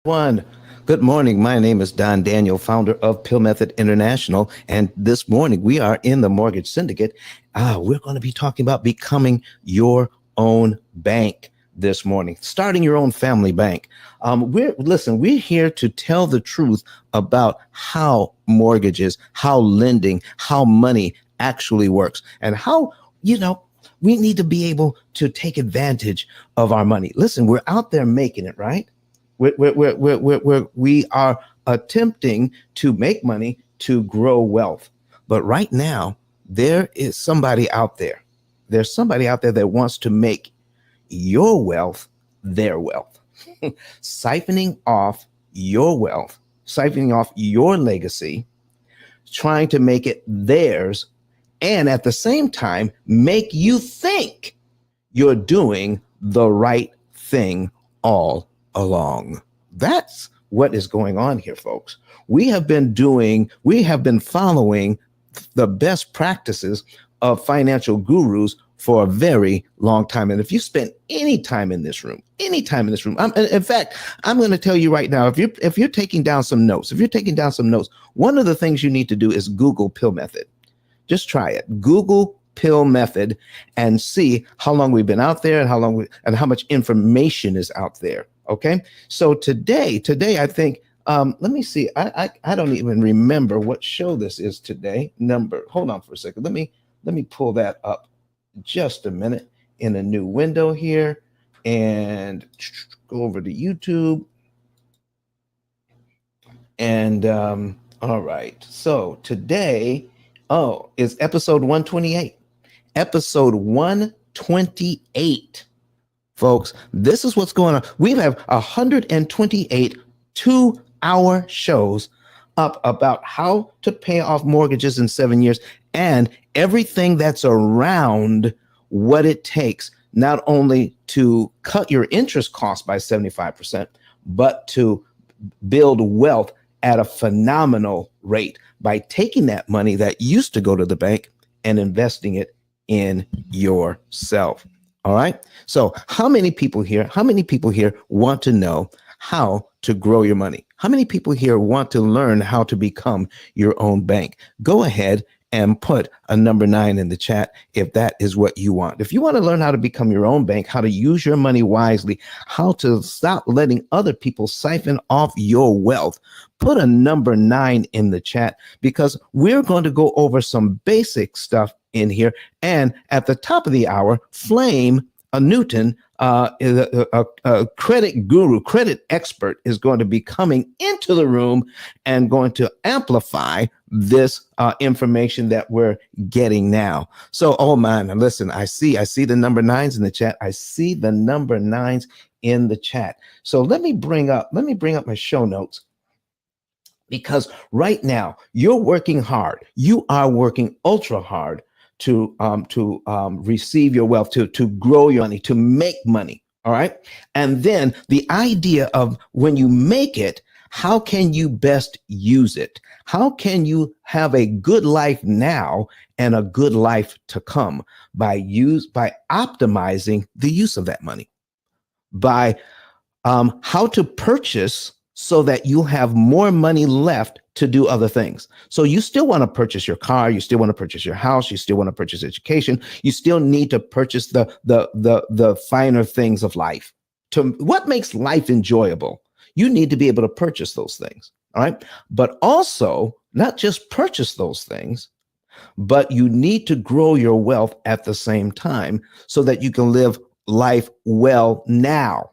One. Good morning. My name is Don Daniel, founder of Pill Method International. And this morning we are in the mortgage syndicate. We're going to be talking about becoming your own bank this morning, starting your own family bank. We're here to tell the truth about how mortgages, how lending, how money actually works, and how, we need to be able to take advantage of our money. Listen, we're out there making it, right? We are attempting to make money to grow wealth. But right now, there is somebody out there. There's somebody out there that wants to make your wealth their wealth, siphoning off your wealth, siphoning off your legacy, trying to make it theirs, and at the same time, make you think you're doing the right thing all along. That's what is going on here, folks. We have been following the best practices of financial gurus for a very long time. And if you spend any time in this room, in fact, I'm going to tell you right now, if you're taking down some notes, one of the things you need to do is Google P.I.L.L method. Just try it. Google P.I.L.L method and see how long we've been out there and how much information is out there. Okay. So today, I think, let me see. I don't even remember what show this is today. Hold on for a second. Let me pull that up just a minute in a new window here and go over to YouTube. And, all right. So today, is episode 128. Episode 128. Folks, this is what's going on. We have 128 2-hour shows up about how to pay off mortgages in 7 years and everything that's around what it takes, not only to cut your interest costs by 75%, but to build wealth at a phenomenal rate by taking that money that used to go to the bank and investing it in yourself. All right. So how many people here want to know how to grow your money? How many people here want to learn how to become your own bank? Go ahead and put a number 9 in the chat if that is what you want. If you want to learn how to become your own bank, how to use your money wisely, how to stop letting other people siphon off your wealth, put a number 9 in the chat, because we're going to go over some basic stuff in here. And at the top of the hour, Flame Newton, is a credit guru, credit expert, is going to be coming into the room and going to amplify this information that we're getting now. So, oh man, listen, I see the number 9s in the chat. I see the number 9s in the chat. So let me bring up my show notes. Because right now you're working hard. You are working ultra hard to receive your wealth, to grow your money, to make money. All right. And then the idea of when you make it, how can you best use it? How can you have a good life now and a good life to come by optimizing the use of that money, by how to purchase so that you'll have more money left to do other things. So you still want to purchase your car, you still want to purchase your house, you still want to purchase education, you still need to purchase the finer things of life. To what makes life enjoyable, you need to be able to purchase those things. All right. But also not just purchase those things, but you need to grow your wealth at the same time so that you can live life well now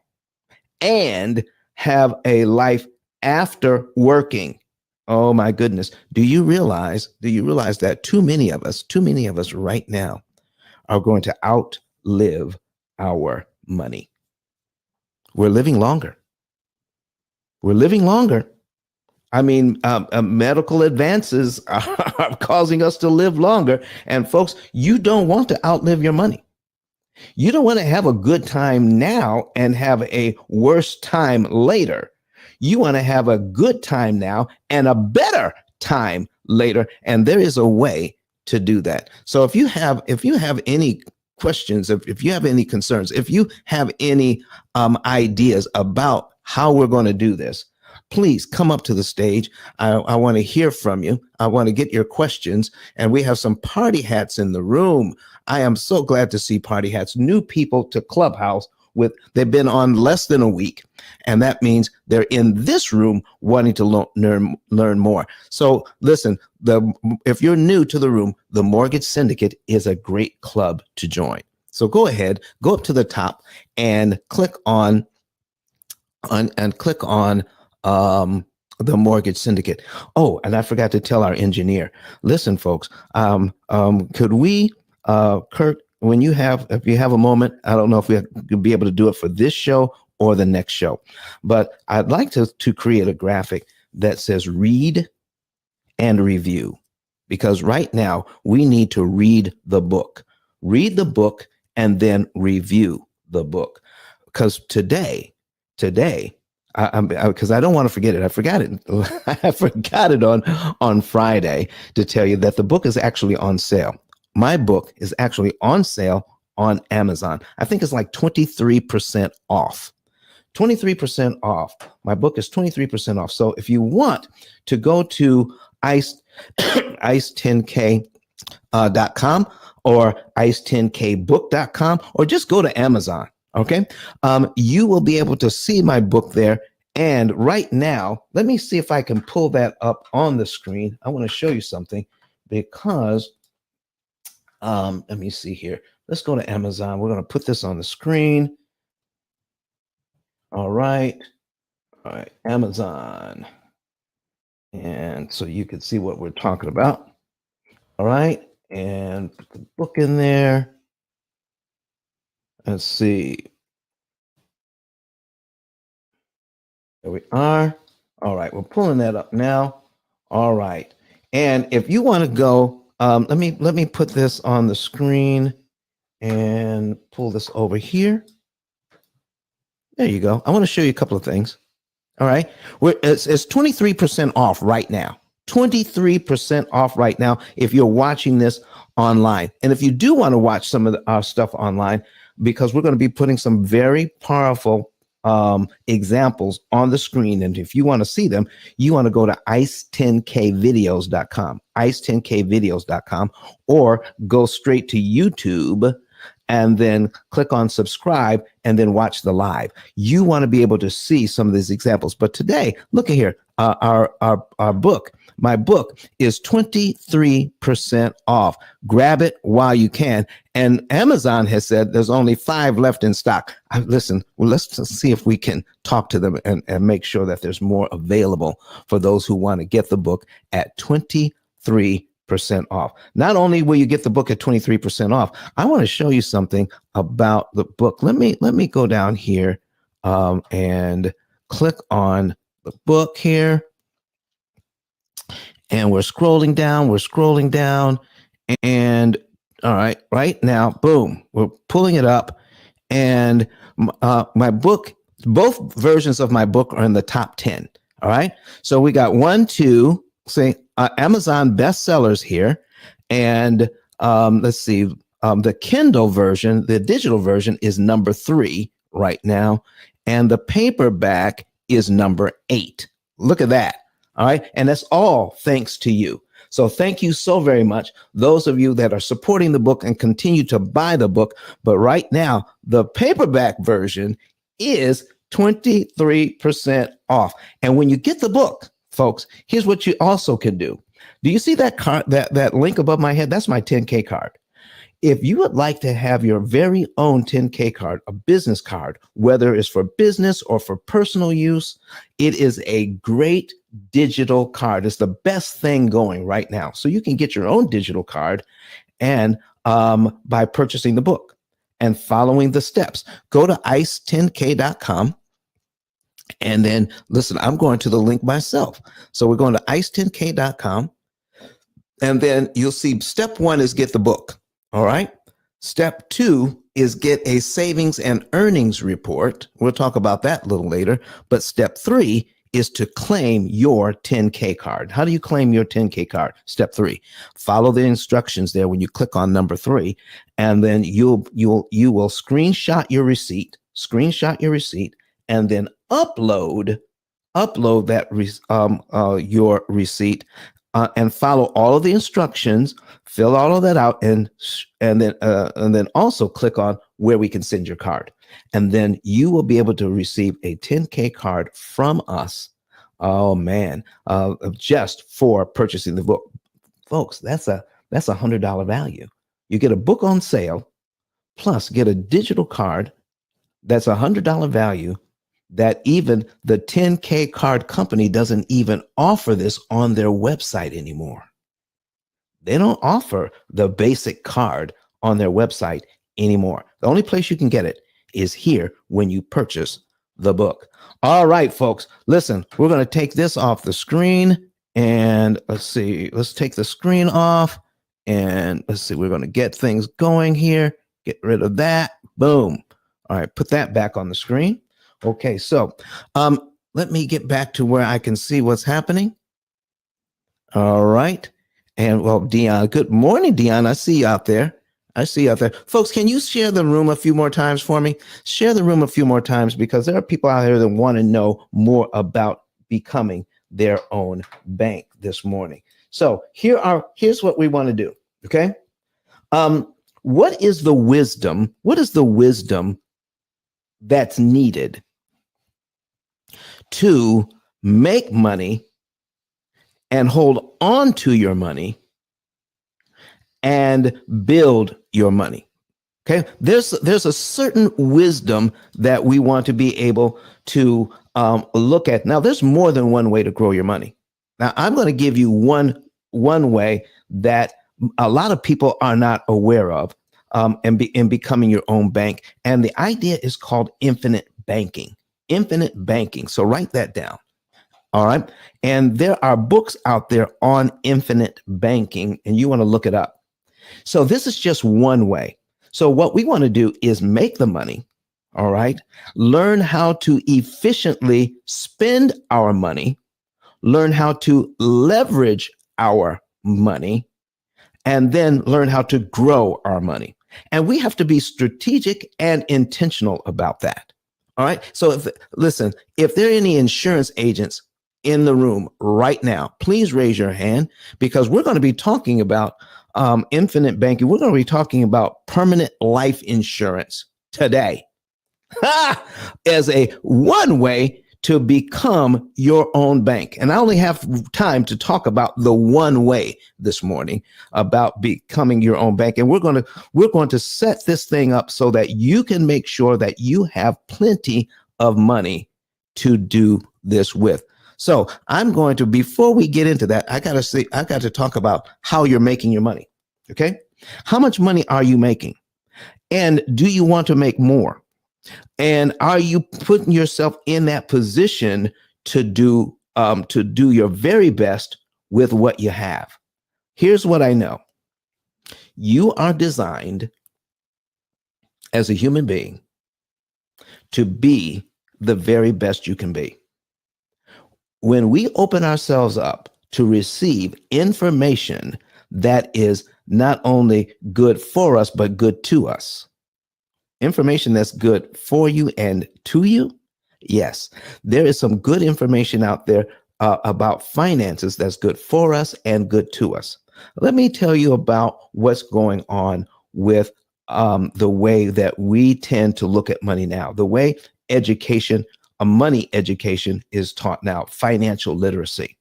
and have a life after working. Oh my goodness. Do you realize that too many of us right now are going to outlive our money? We're living longer. I mean, medical advances are causing us to live longer. And folks, you don't want to outlive your money. You don't want to have a good time now and have a worse time later. You want to have a good time now and a better time later. And there is a way to do that. So if you have any questions, if you have any concerns, if you have any ideas about how we're going to do this, please come up to the stage. I want to hear from you. I want to get your questions. And we have some party hats in the room. I am so glad to see party hats, new people to Clubhouse. They've been on less than a week, and that means they're in this room wanting to learn more. So listen, if you're new to the room, the Mortgage Syndicate is a great club to join. So go ahead, go up to the top and click on the Mortgage Syndicate. Oh, and I forgot to tell our engineer. Listen, folks, could we, Kurt, if you have a moment, I don't know if we could be able to do it for this show or the next show, but I'd like to create a graphic that says read and review, because right now we need to read the book, and then review the book. Because today, because I don't want to forget it. I forgot it. I forgot it on Friday to tell you that the book is actually on sale. My book is actually on sale on Amazon. I think it's like 23% off. 23% off. My book is 23% off. So if you want to go to ice10k.com or ice10kbook.com, or just go to Amazon. Okay. You will be able to see my book there. And right now, let me see if I can pull that up on the screen. I want to show you something because let me see here. Let's go to Amazon. We're going to put this on the screen. All right. Amazon. And so you can see what we're talking about. All right. And put the book in there. Let's see. There we are. All right. We're pulling that up now. All right. And if you want to go, let me put this on the screen and pull this over here. There you go. I want to show you a couple of things. All right. It's 23% off right now. 23% off right now if you're watching this online. And if you do want to watch some of our stuff online, because we're going to be putting some very powerful examples on the screen. And if you want to see them, you want to go to ice10kvideos.com, ice10kvideos.com, or go straight to YouTube and then click on subscribe and then watch the live. You want to be able to see some of these examples. But today, look at here, our book. My book is 23% off. Grab it while you can. And Amazon has said there's only 5 left in stock. Listen, well, let's see if we can talk to them and make sure that there's more available for those who want to get the book at 23% off. Not only will you get the book at 23% off, I want to show you something about the book. Let me go down here and click on the book here. And we're scrolling down, and all right now, boom, we're pulling it up, and my book, both versions of my book are in the top 10. All right, so we got 1, 2, say Amazon bestsellers here, and let's see, the Kindle version, the digital version is number 3 right now, and the paperback is number 8. Look at that. All right. And that's all thanks to you. So thank you so very much. Those of you that are supporting the book and continue to buy the book. But right now, the paperback version is 23% off. And when you get the book, folks, here's what you also can do. Do you see that card, that link above my head? That's my 10K card. If you would like to have your very own 10K card, a business card, whether it's for business or for personal use, it is a great digital card. It's the best thing going right now. So you can get your own digital card and by purchasing the book and following the steps. Go to ice10k.com. And then, listen, I'm going to the link myself. So we're going to ice10k.com. And then you'll see step 1 is get the book. All right. Step 2 is get a savings and earnings report. We'll talk about that a little later. But step 3 is to claim your 10K card. How do you claim your 10K card? Step 3, follow the instructions there when you click on number 3, and then you will screenshot your receipt, and then upload that your receipt and follow all of the instructions, fill all of that out, and then also click on where we can send your card, and then you will be able to receive a 10K card from us. Oh man, just for purchasing the book, folks. That's $100 value. You get a book on sale, plus get a digital card. That's $100 value that even the 10K card company doesn't even offer this on their website anymore. They don't offer the basic card on their website anymore. The only place you can get it is here when you purchase the book. All right, folks, listen, we're going to take this off the screen, and let's see, let's take the screen off, and let's see, we're going to get things going here. Get rid of that. Boom. All right, put that back on the screen. Okay, so let me get back to where I can see what's happening. All right. And well, Dion, good morning, Dion. I see you out there. Folks, can you share the room a few more times for me? Share the room a few more times, because there are people out there that want to know more about becoming their own bank this morning. So here's what we want to do. Okay. What is the wisdom? What is the wisdom that's needed to make money and hold on to your money and build your money? Okay, there's a certain wisdom that we want to be able to look at. Now, there's more than one way to grow your money. Now, I'm going to give you one way that a lot of people are not aware of in becoming your own bank. And the idea is called infinite banking. Infinite banking. So write that down. All right. And there are books out there on infinite banking, and you want to look it up. So this is just one way. So what we want to do is make the money. All right. Learn how to efficiently spend our money, learn how to leverage our money, and then learn how to grow our money. And we have to be strategic and intentional about that. All right. So if there are any insurance agents in the room right now, please raise your hand, because we're going to be talking about infinite banking. We're going to be talking about permanent life insurance today as a one way to become your own bank. And I only have time to talk about the one way this morning about becoming your own bank. And we're going to set this thing up so that you can make sure that you have plenty of money to do this with. So I'm going to, before we get into that, I got to talk about how you're making your money. Okay. How much money are you making? And do you want to make more? And are you putting yourself in that position to do your very best with what you have? Here's what I know. You are designed as a human being to be the very best you can be. When we open ourselves up to receive information that is not only good for us, but good to us, information that's good for you and to you. Yes, there is some good information out there about finances that's good for us and good to us. Let me tell you about what's going on with the way that we tend to look at money now, the way education, money education is taught now, financial literacy.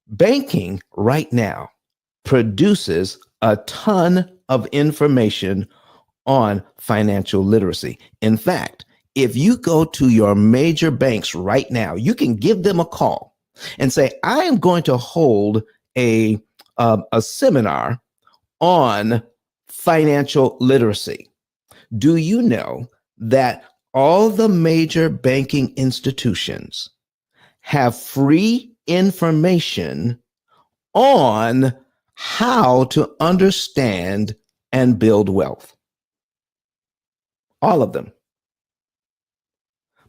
Banking right now produces a ton of information on financial literacy. In fact, if you go to your major banks right now, you can give them a call and say, I am going to hold a seminar on financial literacy. Do you know that all the major banking institutions have free information on how to understand and build wealth? All of them.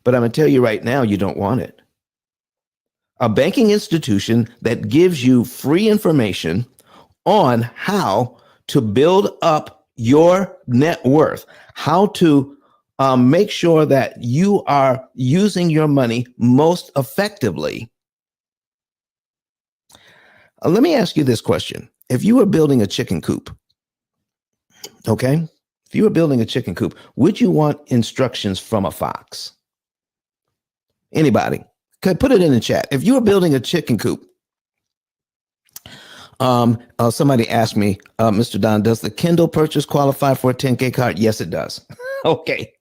But I'm going to tell you right now, you don't want it. A banking institution that gives you free information on how to build up your net worth, how to Make sure that you are using your money most effectively. Let me ask you this question. If you were building a chicken coop, okay? If you were building a chicken coop, would you want instructions from a fox? Anybody? Could put it in the chat. If you were building a chicken coop, somebody asked me, Mr. Don, does the Kindle purchase qualify for a 10K card? Yes, it does. Okay.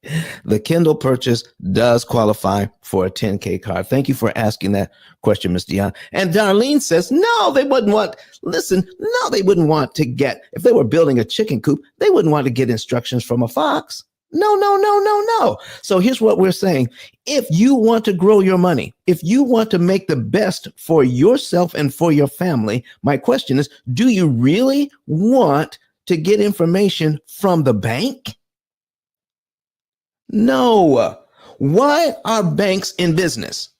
The Kindle purchase does qualify for a 10K card. Thank you for asking that question, Ms. Dion. And Darlene says, no, they wouldn't want, listen, no, they wouldn't want to get, if they were building a chicken coop, they wouldn't want to get instructions from a fox. No, no, no, no, no. So here's what we're saying. If you want to grow your money, if you want to make the best for yourself and for your family, my question is, do you really want to get information from the bank? No. Why are banks in business?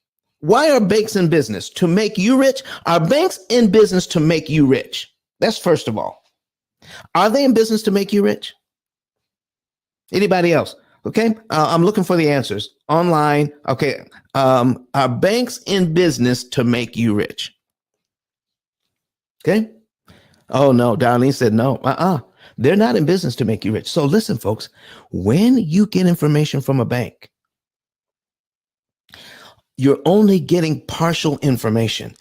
Why are banks in business? To make you rich? Are banks in business to make you rich? That's first of all. Are they in business to make you rich? Anybody else? Okay. I'm looking for the answers online. Okay. Are banks in business to make you rich? Okay. Oh, no. Darlene said no. They're not in business to make you rich. So listen, folks, when you get information from a bank, you're only getting partial information.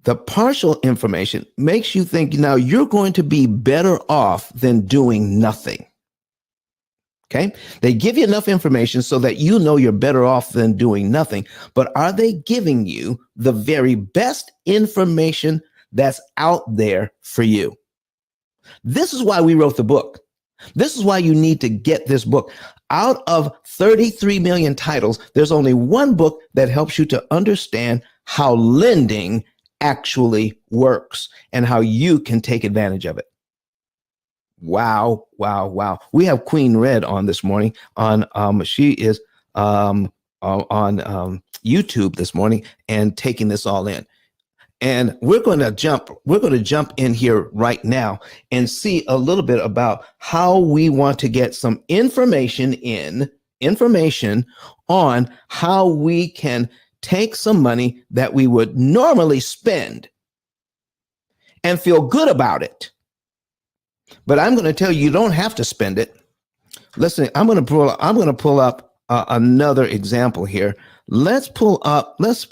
The partial information makes you think now you're going to be better off than doing nothing. Okay. They give you enough information so that you know you're better off than doing nothing. But are they giving you the very best information that's out there for you? This is why we wrote the book. This is why you need to get this book. Out of 33 million titles, there's only one book that helps you to understand how lending actually works and how you can take advantage of it. Wow, wow, wow. We have Queen Red on this morning she is on YouTube this morning and taking this all in. And we're going to jump in here right now and see a little bit about how we want to get some information on how we can take some money that we would normally spend and feel good about it. But I'm going to tell you, you don't have to spend it. Listen, I'm going to pull up another example here. Let's pull up this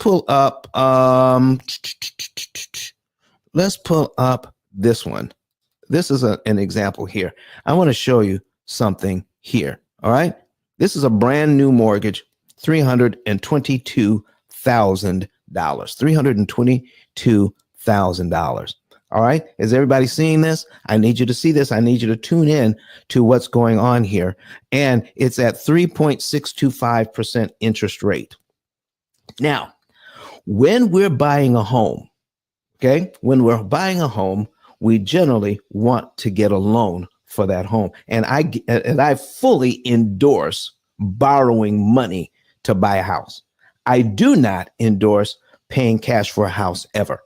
one. This is an example here. I want to show you something here. All right. This is a brand new mortgage, $322,000. $322,000. All right. Is everybody seeing this? I need you to see this. I need you to tune in to what's going on here. And it's at 3.625% interest rate. Now, when we're buying a home, we generally want to get a loan for that home. And I fully endorse borrowing money to buy a house. I do not endorse paying cash for a house ever.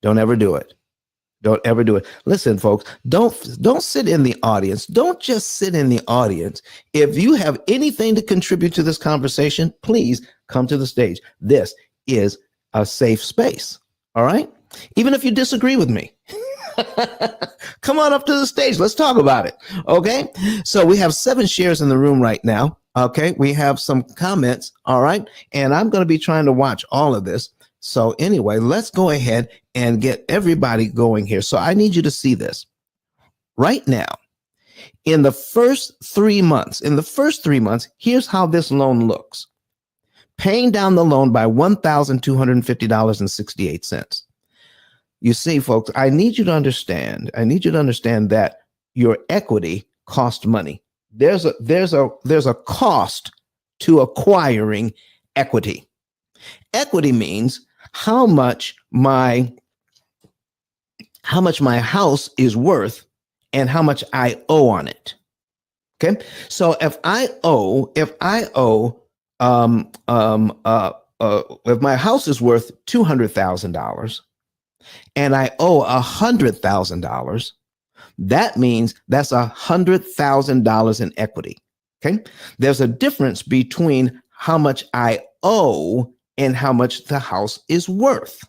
Don't ever do it. Don't ever do it. Listen, folks, don't sit in the audience. Don't just sit in the audience. If you have anything to contribute to this conversation, please come to the stage. This is a safe space. All right. Even if you disagree with me, come on up to the stage. Let's talk about it. Okay. So we have 7 shares in the room right now. Okay. We have some comments. All right. And I'm going to be trying to watch all of this. So anyway, let's go ahead and get everybody going here. So I need you to see this right now. In the first 3 months, here's how this loan looks. Paying down the loan by $1,250.68. You see, folks, I need you to understand that your equity costs money. There's a cost to acquiring equity. Equity means how much my house is worth and how much I owe on it. Okay. So if my house is worth $200,000 and I owe $100,000, that means that's $100,000 in equity. Okay. There's a difference between how much I owe and how much the house is worth.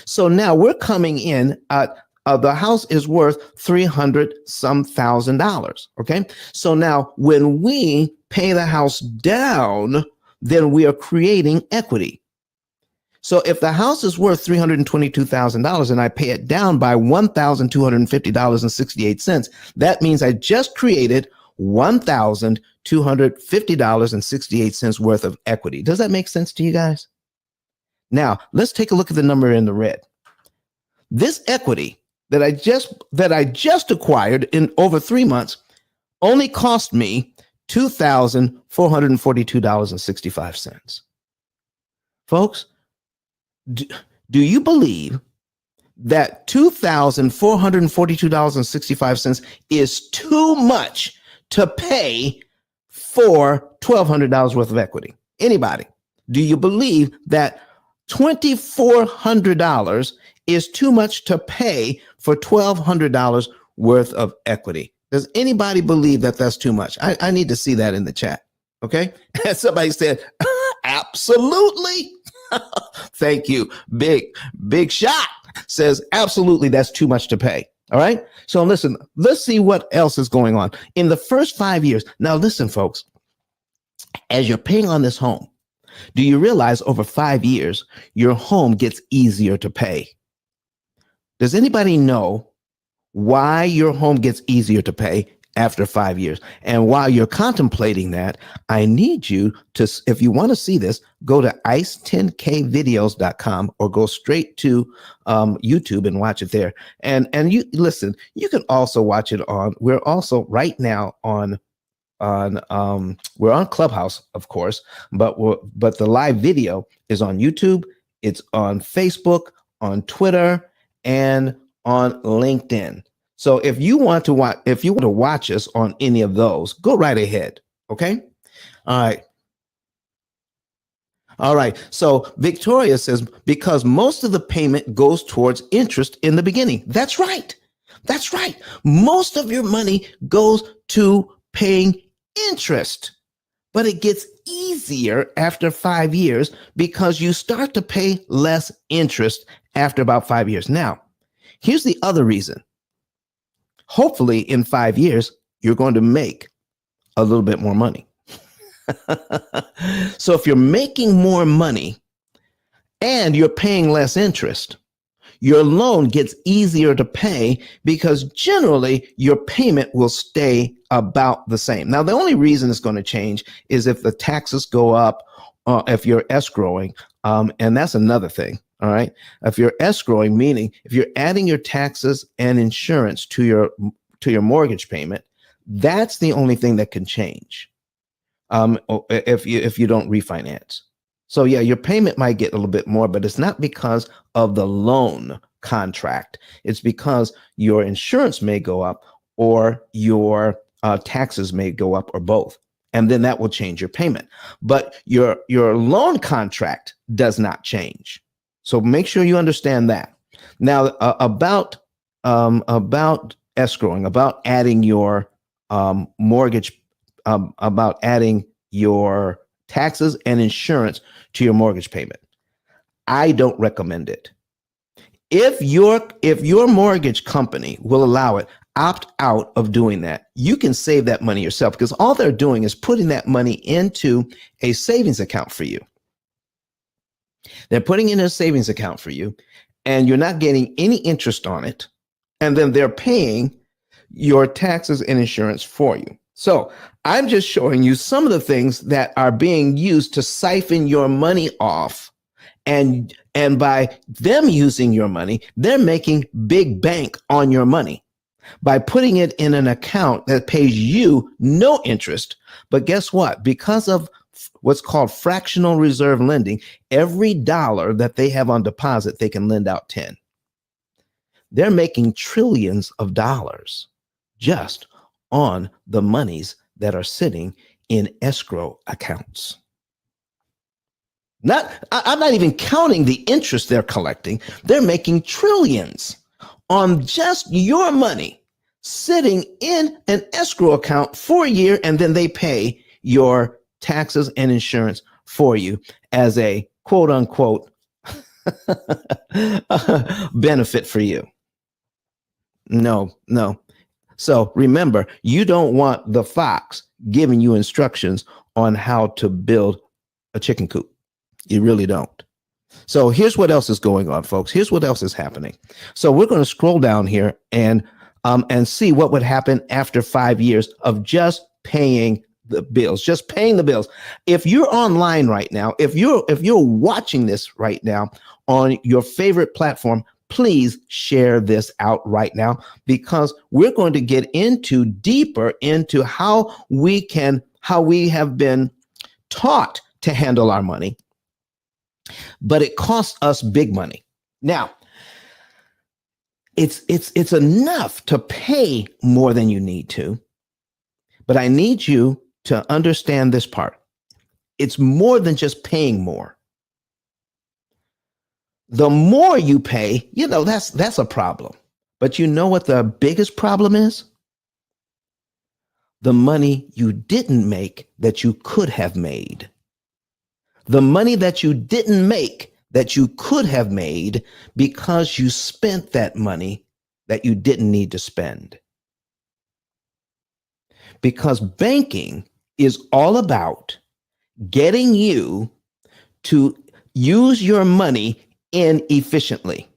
So now we're coming in at the house is worth 300 some $1,000. Okay. So now when we pay the house down, then we are creating equity. So if the house is worth $322,000 and I pay it down by $1,250.68, that means I just created $1,250.68 worth of equity. Does that make sense to you guys? Now, let's take a look at the number in the red. This equity that I just acquired in over 3 months only cost me $2,442.65. Folks, do you believe that $2,442.65 is too much to pay for $1,200 worth of equity? Anybody? Do you believe that $2,400 is too much to pay for $1,200 worth of equity? Does anybody believe that that's too much? I need to see that in the chat. Okay. Somebody said, absolutely. Thank you. Big shot says, absolutely, that's too much to pay. All right. So listen, let's see what else is going on in the first 5 years. Now, listen, folks, as you're paying on this home, do you realize over 5 years, your home gets easier to pay? Does anybody know why your home gets easier to pay after 5 years? And while you're contemplating that, I need you to, if you want to see this, go to ice10kvideos.com or go straight to YouTube and watch it there. And you listen, you can also watch it on, we're also right now on we're on Clubhouse, of course, but the live video is on YouTube, it's on Facebook, on Twitter, and on LinkedIn. So if you want to watch us on any of those, go right ahead. Okay. All right. So Victoria says, because most of the payment goes towards interest in the beginning. That's right. That's right. Most of your money goes to paying interest, but it gets easier after 5 years because you start to pay less interest after about 5 years. Now, here's the other reason. Hopefully in 5 years, you're going to make a little bit more money. So if you're making more money and you're paying less interest, your loan gets easier to pay because generally your payment will stay about the same. Now, the only reason it's going to change is if the taxes go up, if you're escrowing, and that's another thing. All right. If you're escrowing, meaning if you're adding your taxes and insurance to your mortgage payment, that's the only thing that can change. If you don't refinance. So yeah, your payment might get a little bit more, but it's not because of the loan contract. It's because your insurance may go up or your taxes may go up or both. And then that will change your payment. But your loan contract does not change. So make sure you understand that. Now about escrowing, about adding your mortgage, about adding your taxes and insurance to your mortgage payment. I don't recommend it. If your mortgage company will allow it, opt out of doing that. You can save that money yourself because all they're doing is putting that money into a savings account for you. They're putting in a savings account for you and you're not getting any interest on it. And then they're paying your taxes and insurance for you. So I'm just showing you some of the things that are being used to siphon your money off. And by them using your money, they're making big bank on your money by putting it in an account that pays you no interest. But guess what? Because of what's called fractional reserve lending, every dollar that they have on deposit, they can lend out 10. They're making trillions of dollars just on the monies that are sitting in escrow accounts. I'm not even counting the interest they're collecting. They're making trillions on just your money sitting in an escrow account for a year, and then they pay your taxes and insurance for you as a quote unquote benefit for you. No, no. So remember, you don't want the fox giving you instructions on how to build a chicken coop. You really don't. So here's what else is going on, folks. Here's what else is happening. So we're going to scroll down here and see what would happen after 5 years of just paying the bills, just paying the bills. If you're online right now, if you're watching this right now on your favorite platform, please share this out right now, because we're going to get into deeper into how we have been taught to handle our money, but it costs us big money. Now, it's enough to pay more than you need to, but I need you to understand this part. It's more than just paying more. The more you pay, that's a problem. But you know what the biggest problem is? The money you didn't make that you could have made. The money that you didn't make that you could have made because you spent that money that you didn't need to spend. Because banking is all about getting you to use your money inefficiently.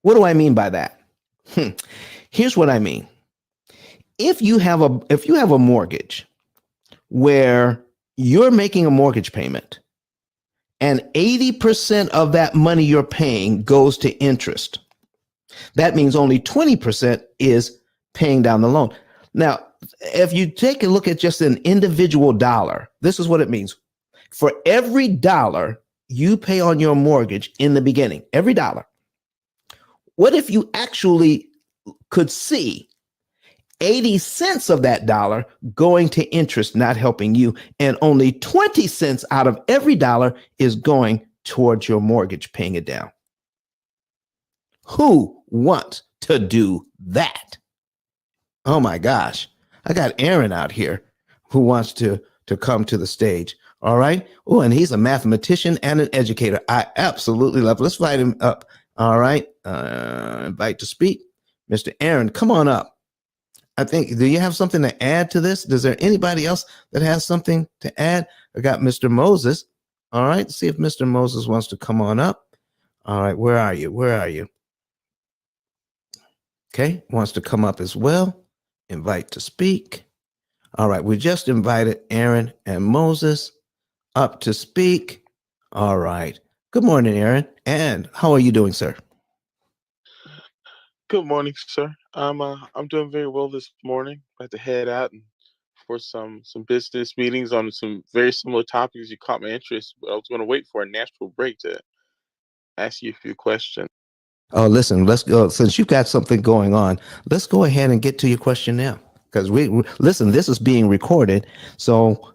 What do I mean by that? Here's what I mean. If you have a mortgage where you're making a mortgage payment and 80% of that money you're paying goes to interest, that means only 20% is paying down the loan. Now, if you take a look at just an individual dollar, this is what it means. For every dollar you pay on your mortgage in the beginning, every dollar, what if you actually could see 80 cents of that dollar going to interest, not helping you, and only 20 cents out of every dollar is going towards your mortgage, paying it down? Who wants to do that? Oh my gosh. I got Aaron out here who wants to come to the stage. All right. Oh, and he's a mathematician and an educator. I absolutely love it. Let's invite him up. All right. Invite to speak. Mr. Aaron, come on up. I think, do you have something to add to this? Is there anybody else that has something to add? I got Mr. Moses. All right. See if Mr. Moses wants to come on up. All right. Where are you? Where are you? Okay. Wants to come up as well. Invite to speak. All right. We just invited Aaron and Moses up to speak. All right. Good morning, Aaron. And how are you doing, sir? Good morning, sir. I'm doing very well this morning. About to head out and for some business meetings on some very similar topics. You caught my interest, but I was going to wait for a natural break to ask you a few questions. Oh, listen, let's go. Since you've got something going on, let's go ahead and get to your question now. Because listen, this is being recorded, so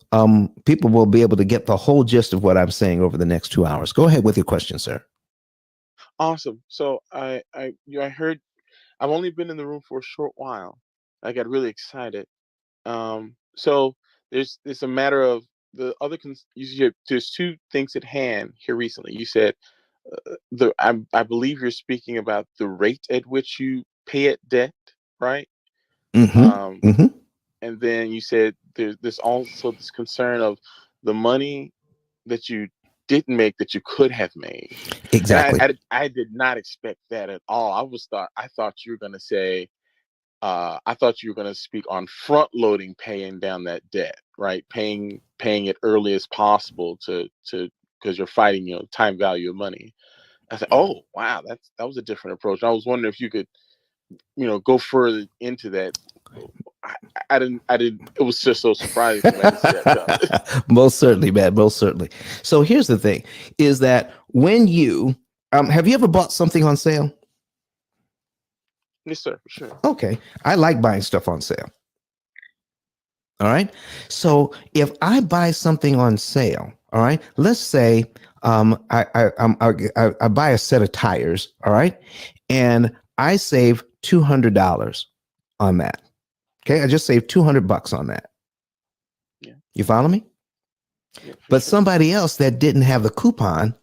people will be able to get the whole gist of what I'm saying over the next 2 hours. Go ahead with your question, sir. Awesome. So I heard I've only been in the room for a short while. I got really excited. So there's a matter of there's two things at hand here recently. You said I believe you're speaking about the rate at which you pay it debt, right? Mm-hmm. Um, Mm-hmm. and then you said there's also this concern of the money that you didn't make that you could have made. And Exactly. I did not expect that at all. I thought you were going to say I thought you were going to speak on front loading paying down that debt, right? Paying it early as possible to because you're fighting, time value of money. I said, oh wow, that was a different approach. I was wondering if you could, go further into that. I, I didn't. It was just so surprising to me. I didn't see that coming. Most certainly, man. Most certainly. So here's the thing: is that when you have you ever bought something on sale? Yes, sir, for sure. Okay, I like buying stuff on sale. All right. So if I buy something on sale, all right, let's say I buy a set of tires, all right, and I save $200. on that. Okay, I just saved $200 on that. Yeah. You follow me? Yeah, But sure. somebody else that didn't have the coupon,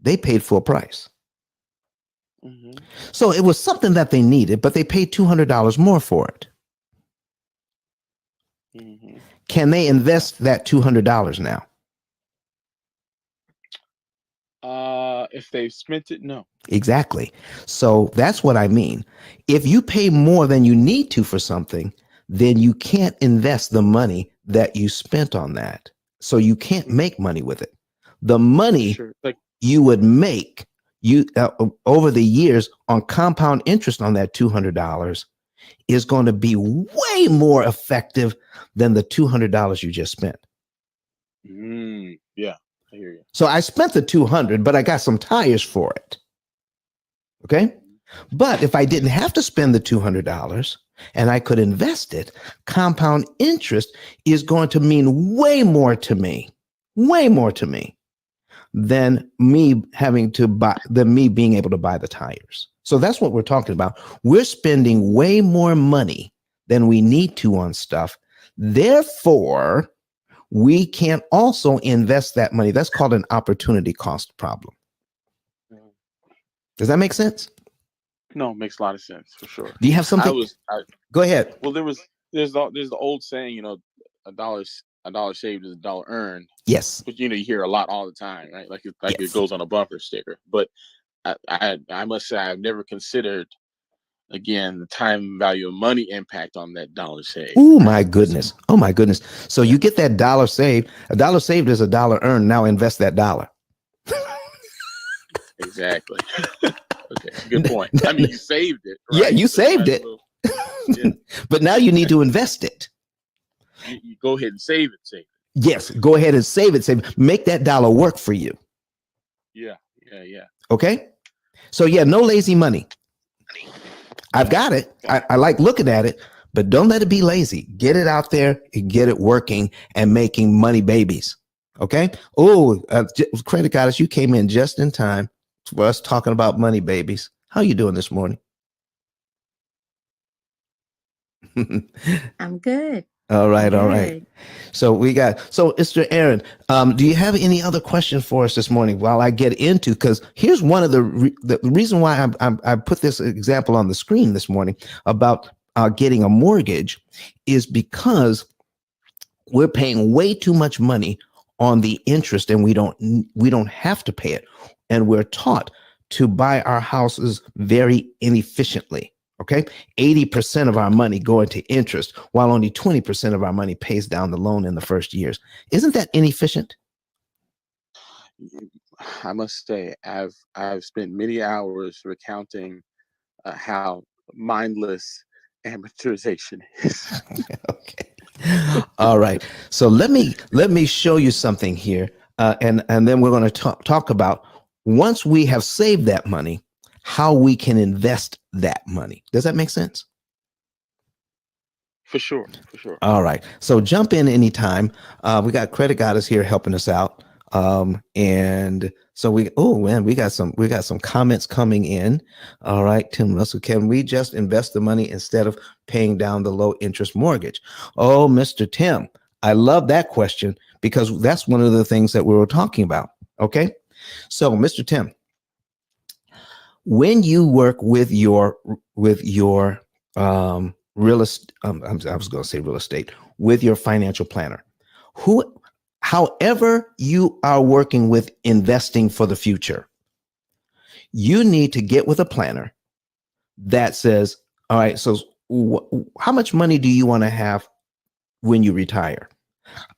they paid full price. Mm-hmm. So it was something that they needed, but they paid $200 more for it. Mm-hmm. Can they invest that $200 now? If they've spent it, no. Exactly. So that's what I mean. If you pay more than you need to for something, then you can't invest the money that you spent on that. So you can't make money with it. The money Sure. Like, you would make over the years on compound interest on that $200 is going to be way more effective than the $200 you just spent. yeah, I hear you. So I spent the 200, but I got some tires for it. Okay. But if I didn't have to spend the $200 and I could invest it, compound interest is going to mean way more to me than me having to buy, than me being able to buy the tires. So that's what we're talking about. We're spending way more money than we need to on stuff. Therefore, we can also invest that money. That's called an opportunity cost problem. Does that make sense? No, it makes a lot of sense for sure. Do you have something? Go ahead. Well, there's the old saying, a dollar saved is a dollar earned. Yes. But you hear a lot all the time, right? Like it Yes. goes on a bumper sticker. But I must say I've never considered, again, the time value of money impact on that dollar saved. Oh my goodness. Oh my goodness. So you get that dollar saved. A dollar saved is a dollar earned. Now invest that dollar. Exactly. Okay, good point. I mean, you saved it, right? Yeah, you saved it. Yeah. But now you need to invest it. You go ahead and save it. Yes, go ahead and save it. Make that dollar work for you. Yeah. Okay. So yeah, no lazy money. I've got it. I like looking at it, but don't let it be lazy. Get it out there and get it working and making money babies. Okay. Oh, Credit Goddess, you came in just in time for us talking about money babies. How you doing this morning? I'm good. All right. So Mr. Aaron, do you have any other questions for us this morning while I get into, because here's one of the reason why I put this example on the screen this morning about getting a mortgage is because we're paying way too much money on the interest and we don't have to pay it. And we're taught to buy our houses very inefficiently. Okay. 80% of our money go into interest while only 20% of our money pays down the loan in the first years. Isn't that inefficient? I must say, I've spent many hours recounting how mindless amortization is. Okay. All right. So let me show you something here, and then we're going to talk about, once we have saved that money, how we can invest that money. Does that make sense? For sure. All right. So jump in anytime. We got Credit Goddess here helping us out. And so we got some comments coming in. All right, Tim Russell, can we just invest the money instead of paying down the low interest mortgage? Oh, Mr. Tim, I love that question because that's one of the things that we were talking about. Okay. So, Mr. Tim, when you work with your real estate, I was going to say real estate, with your financial planner, however you are working with investing for the future, you need to get with a planner that says, all right, so how much money do you want to have when you retire?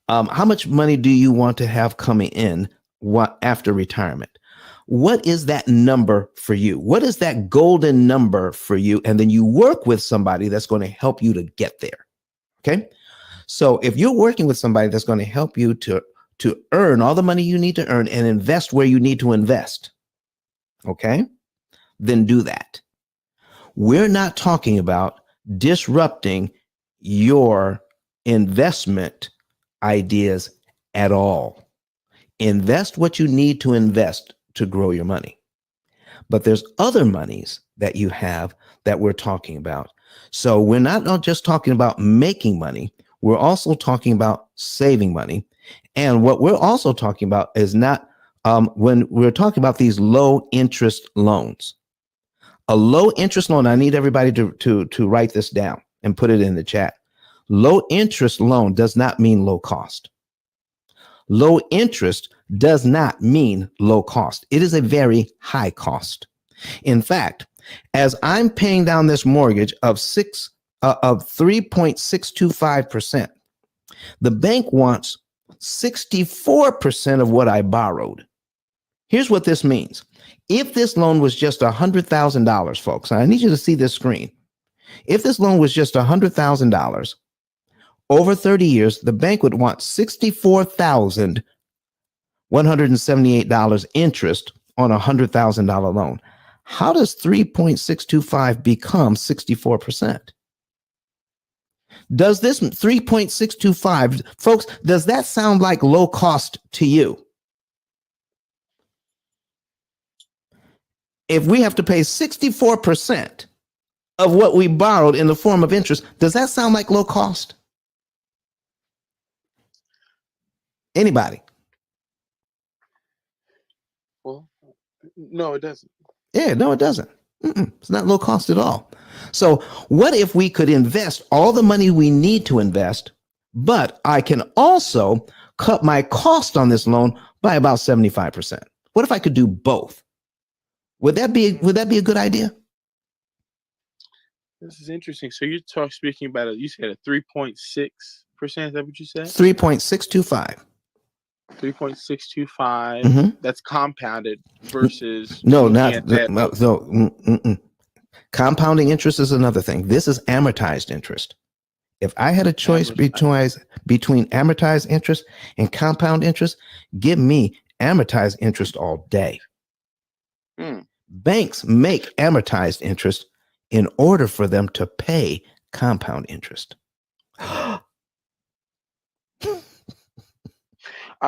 How much money do you want to have coming in after retirement? What is that number for you? What is that golden number for you? And then you work with somebody that's going to help you to get there. Okay. So if you're working with somebody that's going to help you to earn all the money you need to earn and invest where you need to invest, okay, then do that. We're not talking about disrupting your investment ideas at all. Invest what you need to invest to grow your money. But there's other monies that you have that we're talking about So we're not just talking about making money. We're also talking about saving money. And what we're also talking about is not when we're talking about these low interest loans. A low interest loan, I need everybody to write this down and put it in the chat. Low interest loan does not mean low cost. Low interest does not mean low cost. It is a very high cost. In fact, as I'm paying down this mortgage of 3.625%, the bank wants 64% of what I borrowed. Here's what this means. If this loan was just $100,000, folks, I need you to see this screen. If this loan was just $100,000 over 30 years, the bank would want $64,178 interest on a $100,000 loan. How does 3.625 become 64%? Does this 3.625, folks, does that sound like low cost to you? If we have to pay 64% of what we borrowed in the form of interest, does that sound like low cost? Anybody? Well, no, it doesn't. Yeah, no, it doesn't. It's not low cost at all. So what if we could invest all the money we need to invest, but I can also cut my cost on this loan by about 75%? What if I could do both? Would that be a good idea? This is interesting. So you're speaking about you said a 3.6%. Is that what you said? 3.625. 3.625. That's compounded versus compounding interest is another thing. This is amortized interest. If I had a choice between amortized interest and compound interest, give me amortized interest all day. Banks make amortized interest in order for them to pay compound interest.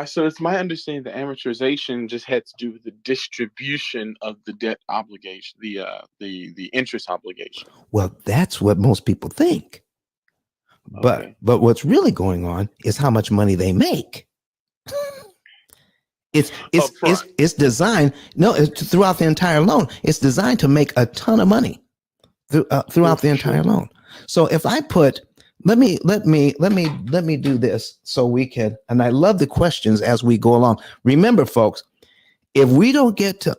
So it's my understanding that amortization just had to do with the distribution of the debt obligation, the interest obligation. Well, that's what most people think. But what's really going on is how much money they make. It's designed throughout the entire loan. It's designed to make a ton of money throughout the entire loan. So if I put let me do this so we can, and I love the questions as we go along. Remember, folks, if we don't get to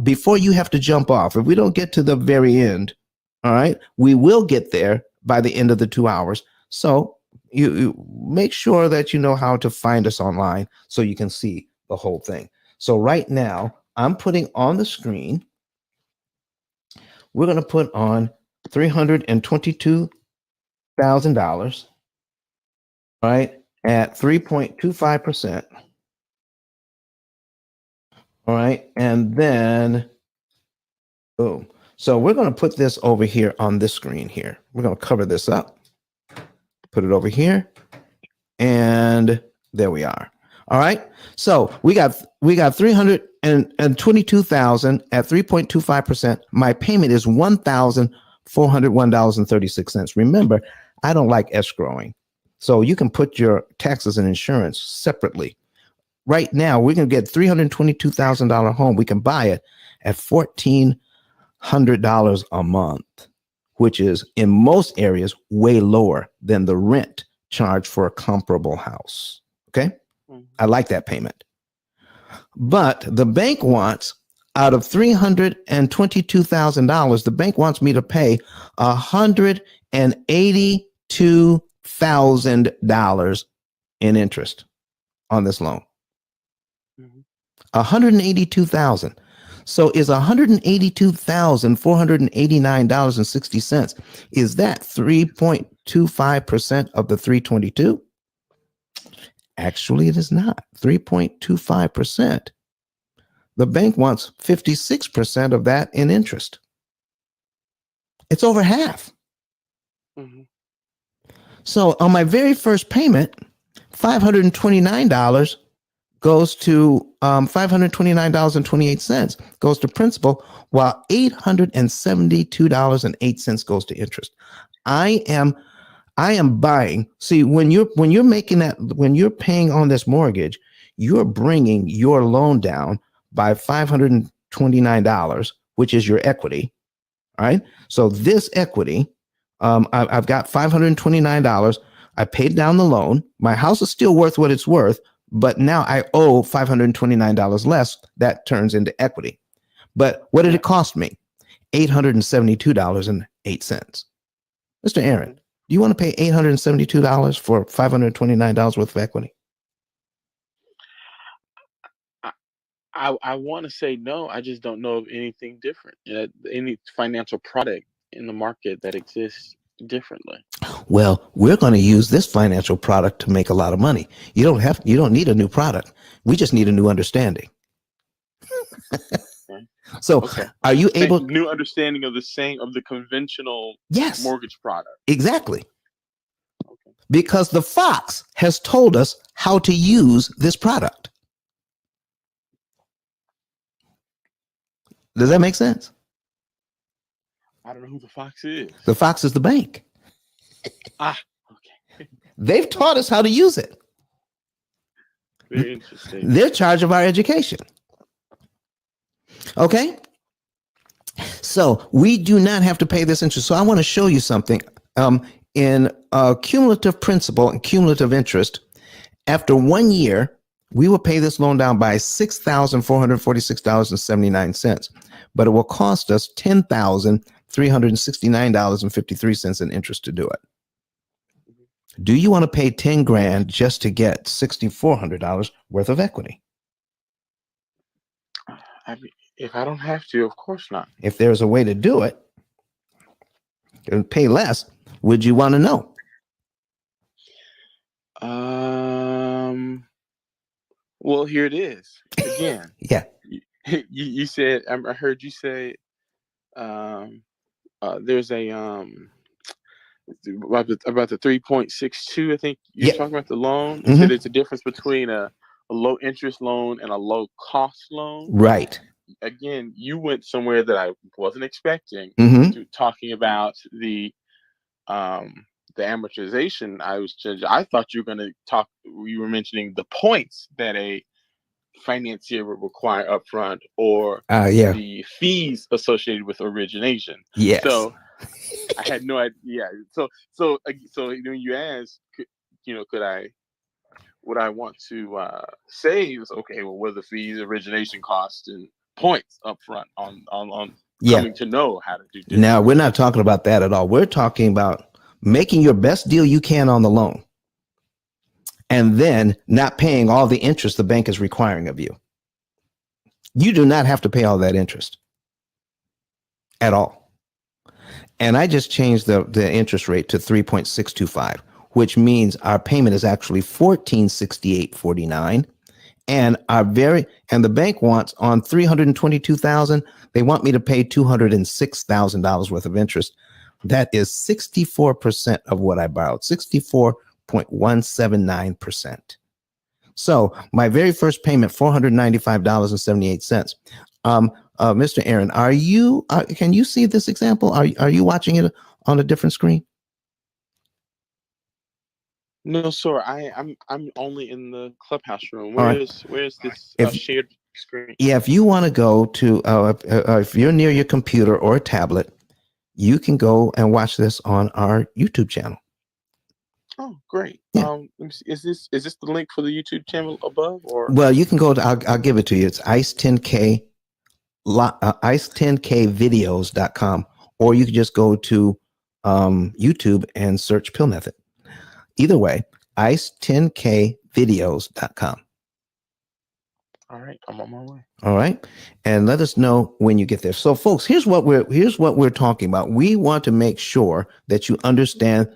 before you have to jump off, if we don't get to the very end, all right, we will get there by the end of the 2 hours. So you make sure that you know how to find us online so you can see the whole thing. So right now I'm putting on the screen, we're going to put on $322,000, right, at 3.25%. All right, and then boom. So we're going to put this over here on this screen here. We're going to cover this up, put it over here, and there we are. All right. So we got 322,000 at 3.25%. My payment is $1,401.36. Remember, I don't like escrowing. So you can put your taxes and insurance separately. Right now, we're going to get $322,000 home. We can buy it at $1,400 a month, which is in most areas way lower than the rent charged for a comparable house. Okay. I like that payment. But the bank wants, out of $322,000, the bank wants me to pay $182,000 in interest on this loan. $182,000. So is $182,489.60. Is that 3.25% of the 322? Actually, it is not 3.25%. The bank wants 56% of that in interest. It's over half. So on my very first payment, $529 goes to $529.28 goes to principal, while $872.08 goes to interest. I am buying. See, when you're making that, when you're paying on this mortgage, you're bringing your loan down by $529, which is your equity. All right. So this equity, I've got $529. I paid down the loan. My house is still worth what it's worth, but now I owe $529 less. That turns into equity. But what did it cost me? $872.08. Mr. Aaron, do you want to pay $872 for $529 worth of equity? I want to say no. I just don't know of anything different. Any financial product in the market that exists differently. Well, we're going to use this financial product to make a lot of money. You don't need a new product. We just need a new understanding. Okay. So, Okay. are you able? New understanding of the conventional Yes, mortgage product. Exactly. Okay. Because the Fox has told us how to use this product. Does that make sense? I don't know who the Fox is. The Fox is the bank. Okay. They've taught us how to use it. Very interesting. They're in charge of our education. Okay? So we do not have to pay this interest. So I want to show you something. In cumulative principal and cumulative interest, after 1 year, we will pay this loan down by $6,446.79, but it will cost us $10,369.53 in interest to do it. Do you want to pay 10 grand just to get $6,400 worth of equity? If I don't have to, of course not. If there's a way to do it and pay less, would you want to know? Well, here it is again. Yeah. You said, I heard you say, there's a about the 3.62. I think you're talking about the loan. You said there's a difference between a low interest loan and a low cost loan. Right. Again, you went somewhere that I wasn't expecting. Talking about the amortization. I thought you were going to talk. You were mentioning the points that a financier would require upfront, or the fees associated with origination. Yes. So I had no idea. So when you asked, would I want to save? Okay, well, what are the fees, origination costs, and points upfront on coming to know how to do this? Now, we're not talking about that at all. We're talking about making your best deal you can on the loan, and then not paying all the interest the bank is requiring of you. You do not have to pay all that interest at all. And I just changed the interest rate to 3.625, which means our payment is actually $1,468.49. And the bank wants on $322,000, they want me to pay $206,000 worth of interest. That is 64% of what I borrowed, 64.179%. So my very first payment, $495.78. Mr. Aaron, can you see this example? Are you watching it on a different screen? No, sir. I'm only in the clubhouse room. Where's this shared screen? Yeah, if you want to go to, if you're near your computer or a tablet, you can go and watch this on our YouTube channel. Oh, great. Yeah. Is this the link for the YouTube channel above, or? Well, you can go to, I'll give it to you. It's ice10k, ice10kvideos.com, or you can just go to YouTube and search P.I.L.L Method. Either way, ice10kvideos.com. All right, I'm on my way. All right, and let us know when you get there. So, folks, here's what we're talking about. We want to make sure that you understand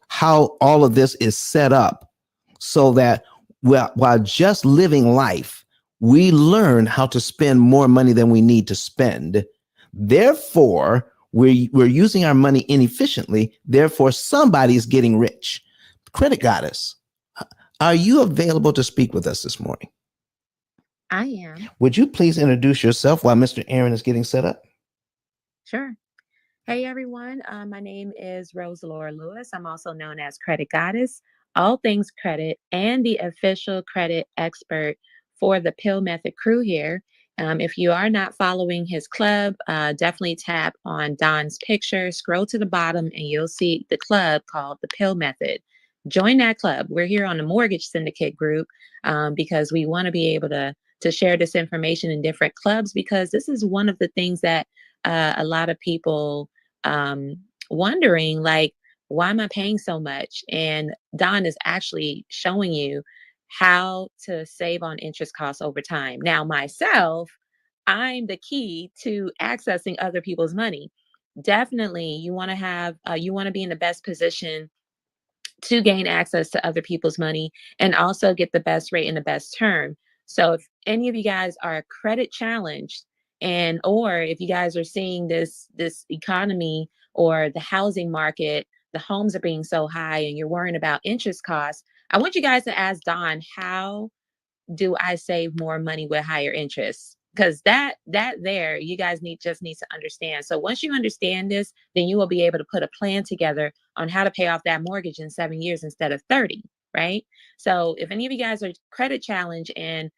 how all of this is set up, so that while just living life, we learn how to spend more money than we need to spend. Therefore, we're using our money inefficiently. Therefore, somebody's getting rich. Credit Goddess, are you available to speak with us this morning? I am. Would you please introduce yourself while Mr. Aaron is getting set up? Sure. Hey everyone, my name is Rose Laura Lewis. I'm also known as Credit Goddess, all things credit, and the official credit expert for the Pill Method crew here. If you are not following his club, definitely tap on Don's picture, scroll to the bottom, and you'll see the club called the Pill Method. Join that club. We're here on the Mortgage Syndicate group because we want to be able to share this information in different clubs because this is one of the things that a lot of people um, wondering, like, why am I paying so much? And Don is actually showing you how to save on interest costs over time. Now, myself, I'm the key to accessing other people's money. Definitely, you want to be in the best position to gain access to other people's money and also get the best rate and the best term. So if any of you guys are credit challenged and or if you guys are seeing this economy or the housing market, the homes are being so high and you're worrying about interest costs, I want you guys to ask Don, how do I save more money with higher interest? Because that there, you guys need to understand. So once you understand this, then you will be able to put a plan together on how to pay off that mortgage in 7 years instead of 30, right? So if any of you guys are credit challenged and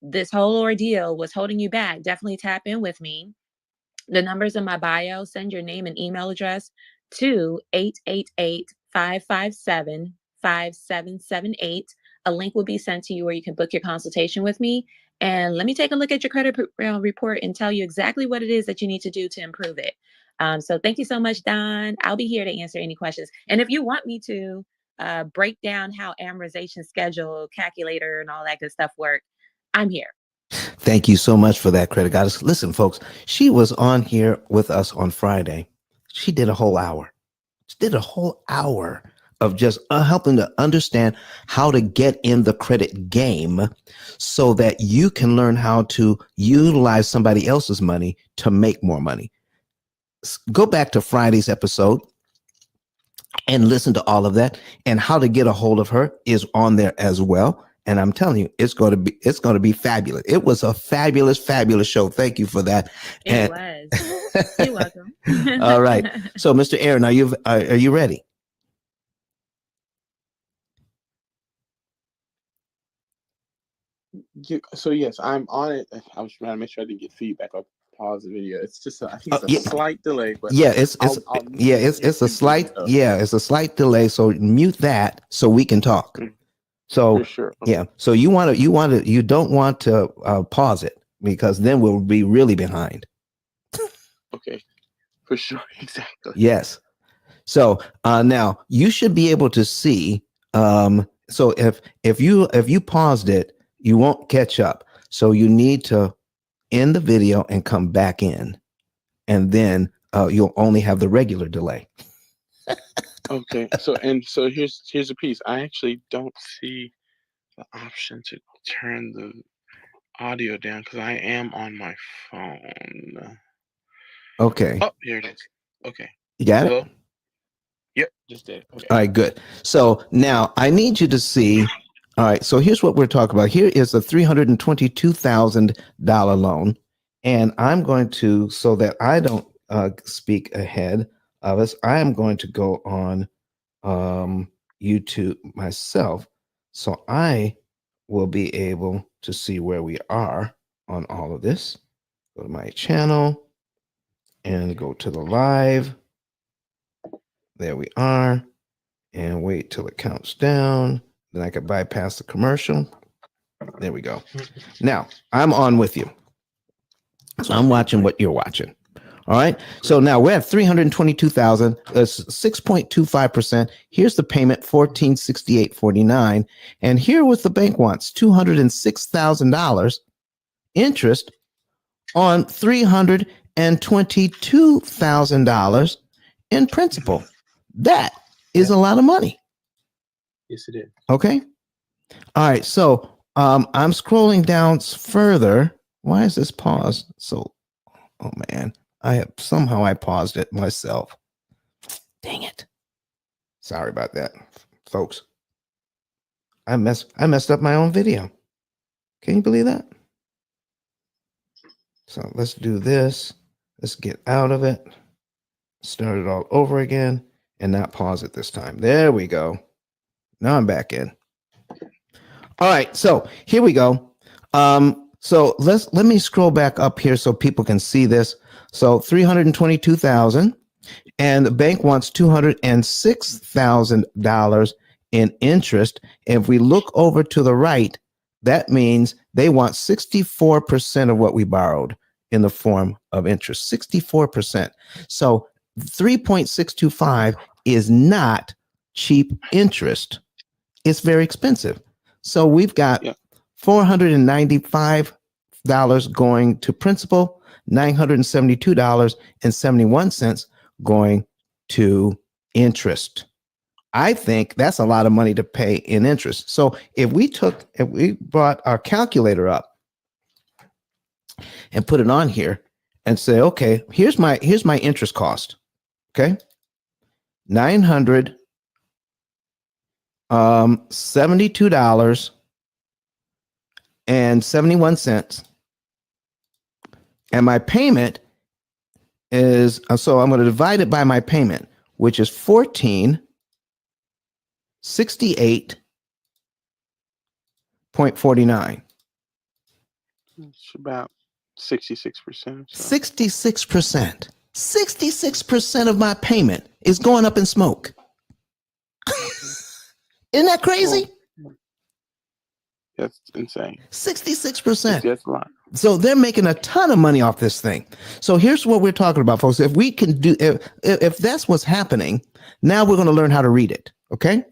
this whole ordeal was holding you back, definitely tap in with me. The numbers in my bio. Send your name and email address to 888-557-5778. A link will be sent to you where you can book your consultation with me. And let me take a look at your credit report and tell you exactly what it is that you need to do to improve it. So thank you so much, Don. I'll be here to answer any questions. And if you want me to break down how amortization schedule, calculator, and all that good stuff work, I'm here. Thank you so much for that, Credit Goddess. Listen, folks, she was on here with us on Friday. She did a whole hour. She did a whole hour of just helping to understand how to get in the credit game so that you can learn how to utilize somebody else's money to make more money. Go back to Friday's episode and listen to all of that, and how to get a hold of her is on there as well. And I'm telling you, it's going to be fabulous. It was a fabulous show. Thank you for that. It was. You're welcome. All right. So, Mr. Aaron, are you ready? So yes, I'm on it. I was trying to make sure I didn't get feedback. I'll pause the video. It's just I think it's a Yeah, slight delay, but yeah, I'll mute it in it's a 2 minutes. it's a slight delay. So mute that so we can talk. For So sure. yeah, so you don't want to pause it because then we'll be really behind. Okay, for sure, exactly. Yes. So now you should be able to see. So if you paused it, you won't catch up. So you need to end the video and come back in, and then you'll only have the regular delay. Okay, so here's a piece. I actually don't see the option to turn the audio down because I am on my phone. Okay. Oh, here it is. Okay. You got it? Hello? Yep, just did. Okay. All right, good. So now I need you to see. All right, so here's what we're talking about. Here is a $322,000 loan. And I'm going to, so that I don't speak ahead of us, I am going to go on YouTube myself. So I will be able to see where we are on all of this. Go to my channel and go to the live. There we are. And wait till it counts down. Then I could bypass the commercial. There we go. Now I'm on with you. So I'm watching what you're watching. All right. So now we're at 322,000. That's 6.25%. Here's the payment, 1468.49. And here what the bank wants, $206,000 interest on $322,000 in principal. That is a lot of money. Yes, it is. Okay. All right. So I'm scrolling down further. Why is this paused? So, oh man, I paused it myself. Dang it. Sorry about that, folks. I messed up my own video. Can you believe that? So let's do this. Let's get out of it. Start it all over again and not pause it this time. There we go. Now I'm back in. All right, so here we go. So let me scroll back up here so people can see this. So 322,000, and the bank wants $206,000 in interest. If we look over to the right, that means they want 64% of what we borrowed in the form of interest. 64%. So 3.625 is not cheap interest. It's very expensive. So we've got $495 going to principal, $972.71 going to interest. I think that's a lot of money to pay in interest. So if we brought our calculator up and put it on here and say, okay, here's my interest cost. Okay. $972.71. And my payment is, so I'm going to divide it by my payment, which is $1468.49. It's about 66%. 66%. 66% of my payment is going up in smoke. Isn't that crazy? Well, that's insane. 66%. That's a lot. So they're making a ton of money off this thing. So here's what we're talking about, folks. If we can do, if that's what's happening, now we're going to learn how to read it. Okay.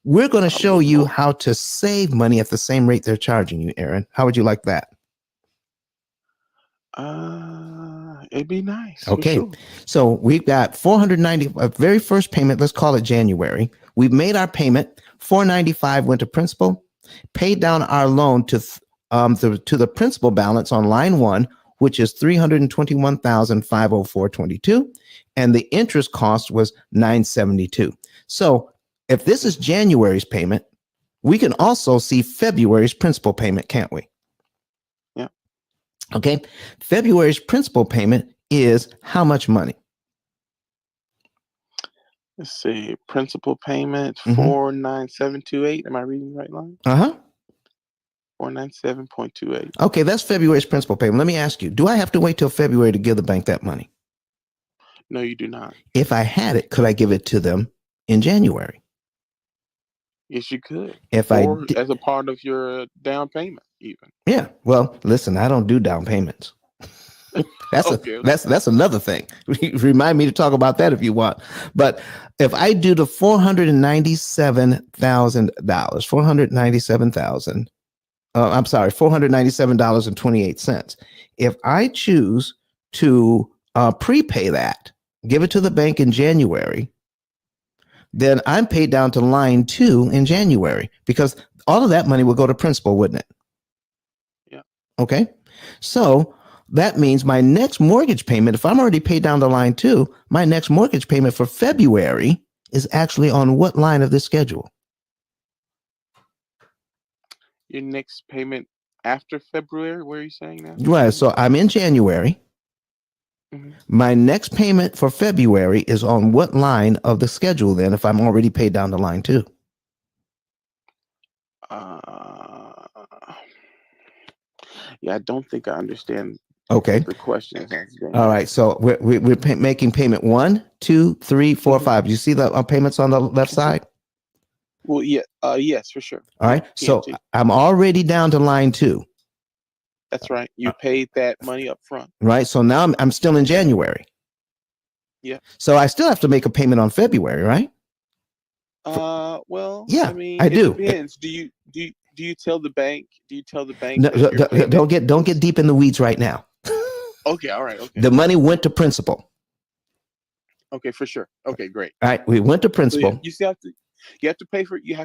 We're going to show you how to save money at the same rate they're charging you, Aaron. How would you like that? It'd be nice. Okay. Sure. So we've got 490, very first payment. Let's call it January. We've made our payment. 495 went to principal, paid down our loan to the principal balance on line 1, which is $321,504.22, and the interest cost was $972. So if this is January's payment, we can also see February's principal payment, can't we? Yeah. Okay. February's principal payment is how much money? Let's see. Principal payment 49728. Am I reading the right line? 497.28. Okay, that's February's principal payment. Let me ask you, do I have to wait till February to give the bank that money? No, you do not. If I had it, could I give it to them in January? Yes, you could. If as a part of your down payment, even. Yeah. Well, listen, I don't do down payments. That's another thing. Remind me to talk about that if you want. But if I do the $497,28. If I choose to prepay that, give it to the bank in January, then I'm paid down to line 2 in January, because all of that money will go to principal, wouldn't it? Yeah. Okay. So that means my next mortgage payment, if I'm already paid down to line 2, my next mortgage payment for February is actually on what line of the schedule? Your next payment after February? Where are you saying that? Right. So I'm in January. My next payment for February is on what line of the schedule then, if I'm already paid down to line 2? Yeah, I don't think I understand. Okay. The question. All right. So we're making payment 1, 2, 3, 4, 5. Do you see the payments on the left side? Well, yeah. Yes, for sure. All right. So I'm already down to line 2. That's right. You paid that money up front. Right. So now I'm still in January. Yeah. So I still have to make a payment on February, right? Well, yeah, I mean, I do. It depends. Do you tell the bank? No, don't get deep in the weeds right now. Okay. All right. Okay. The money went to principal. Okay, for sure. Okay, great. All right. We went to principal. So you still have to. You have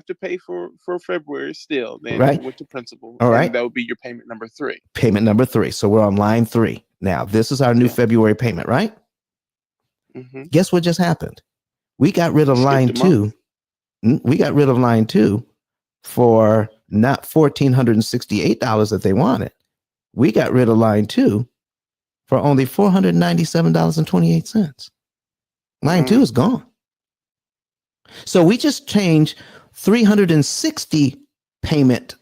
to pay for February still. Then right. You went to principal. All right. That would be your payment number 3. Payment number 3. So we're on line 3 now. This is our new February payment, right? Guess what just happened? We got rid of line 2. We got rid of line 2 for not $1,468 that they wanted. We got rid of line 2 for only $497.28. Line 2 is gone. So we just changed 360 payments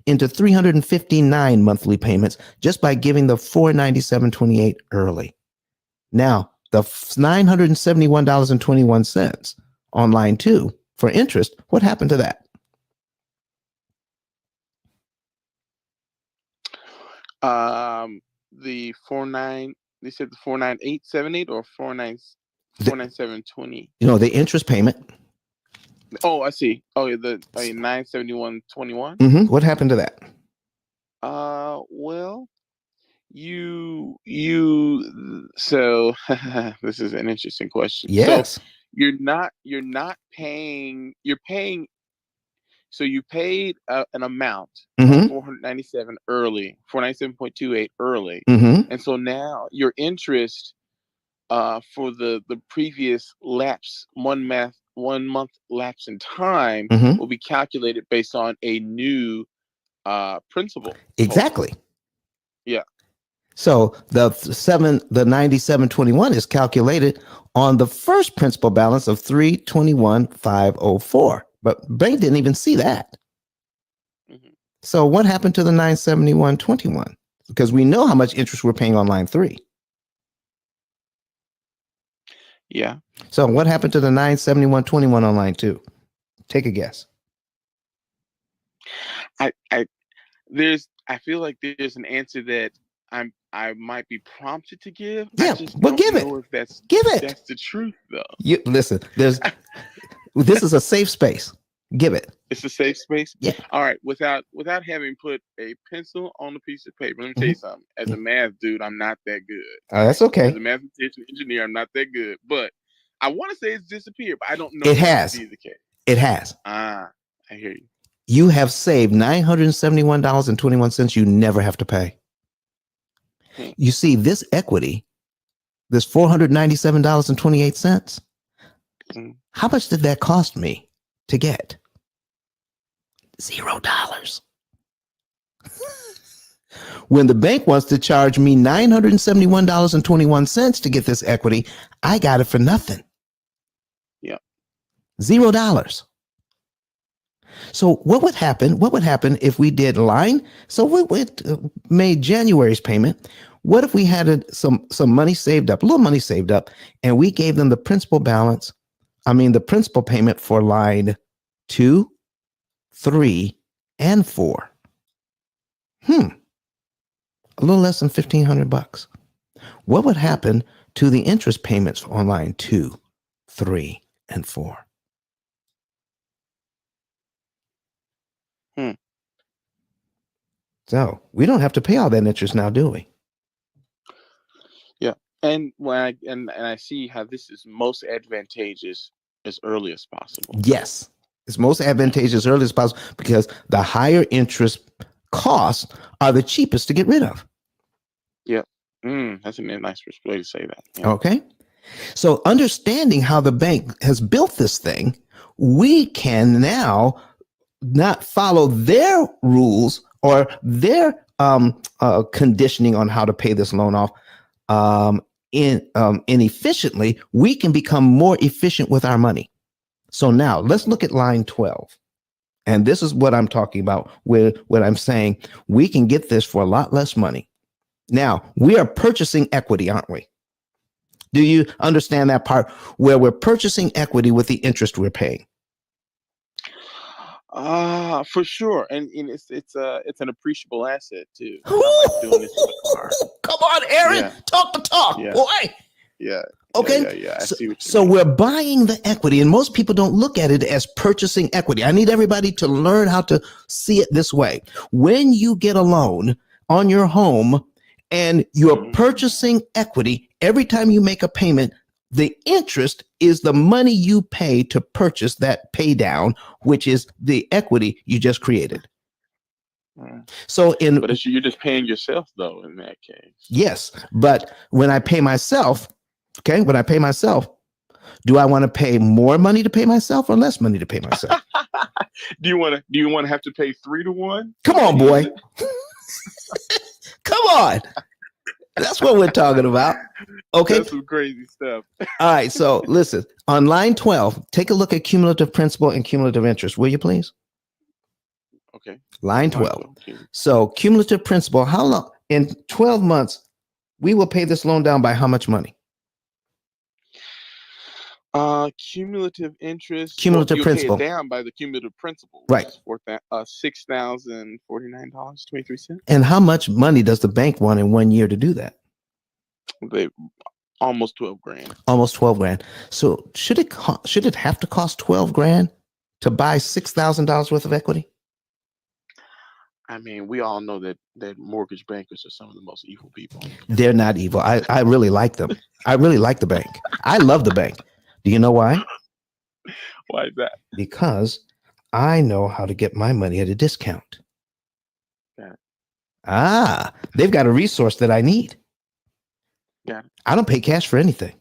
into 359 monthly payments just by giving the $497.28 early. Now, the $971.21 on line 2 for interest, what happened to that? The 49, they said the 49878 or 49720. The interest payment. Oh, I see. Oh, yeah, the 97121. What happened to that? Well, so this is an interesting question. Yes. So you're not paying. You're paying. So you paid an amount, 497 early, 497.28 early, and so now your interest for the previous lapse, 1 month lapse in time will be calculated based on a new principal. Exactly. Total. Yeah. So the 97.21 is calculated on the first principal balance of 321,504. But bank didn't even see that. So what happened to the 971.21? Because we know how much interest we're paying on line 3. Yeah. So what happened to the 971.21 on line 2? Take a guess. I feel like there's an answer that I might be prompted to give. Yeah, I just but don't give know it. if that's the truth though. Listen, this is a safe space. Give it. It's a safe space. Yeah. All right. Without having put a pencil on a piece of paper, let me tell you something. As a math dude, I'm not that good. That's okay. As a mathematician, engineer, I'm not that good. But I want to say it's disappeared, but I don't know it has. To be the case. It has. I hear you. You have saved $971.21 you never have to pay. You see, this equity, this $497.28, how much did that cost me to get? $0. When the bank wants to charge me $971.21 to get this equity, I got it for nothing. Yeah. $0. So what would happen? What would happen if we did line? So we made January's payment. What if we had some money saved up, a little money saved up, and we gave them the principal balance? The principal payment for line 2, 3, and 4. A little less than $1,500. What would happen to the interest payments on line 2, 3, and 4? So we don't have to pay all that interest now, do we? Yeah. And when I see how this is most advantageous as early as possible. Yes. It's most advantageous as early as possible because the higher interest costs are the cheapest to get rid of. Yeah. That's a nice way to say that. Yeah. Okay. So understanding how the bank has built this thing, we can now not follow their rules or their conditioning on how to pay this loan off inefficiently. We can become more efficient with our money. So now let's look at line 12. And this is what I'm talking about with what I'm saying. We can get this for a lot less money. Now, we are purchasing equity, aren't we? Do you understand that part where we're purchasing equity with the interest we're paying? For sure. And it's an appreciable asset too. I like doing this with a car. Come on, Aaron. Yeah. Talk the talk, boy. Yeah. Okay. Yeah. I see what you mean. mean. We're buying the equity, and most people don't look at it as purchasing equity. I need everybody to learn how to see it this way. When you get a loan on your home and you're purchasing equity, every time you make a payment, the interest is the money you pay to purchase that pay down, which is the equity you just created. So but you're just paying yourself though in that case. Yes, but when I pay myself, do I want to pay more money to pay myself or less money to pay myself? Do you want to have to pay 3 to 1? Come on, boy. Come on. That's what we're talking about. Okay. That's some crazy stuff. All right. So listen, on line 12, take a look at cumulative principal and cumulative interest, will you please? Okay. Line 12. So cumulative principal, how long? In 12 months, we will pay this loan down by how much money? Cumulative interest. Cumulative you'll principal. pay it down by the cumulative principal. Right. $6,049.23. And how much money does the bank want in 1 year to do that? They almost 12 grand. Almost 12 grand. So should it have to cost 12 grand to buy $6,000 worth of equity? I mean, we all know that mortgage bankers are some of the most evil people. They're not evil. I really like them. I really like the bank. I love the bank. Do you know why? Why is that? Because I know how to get my money at a discount. They've got a resource that I need. Yeah. I don't pay cash for anything.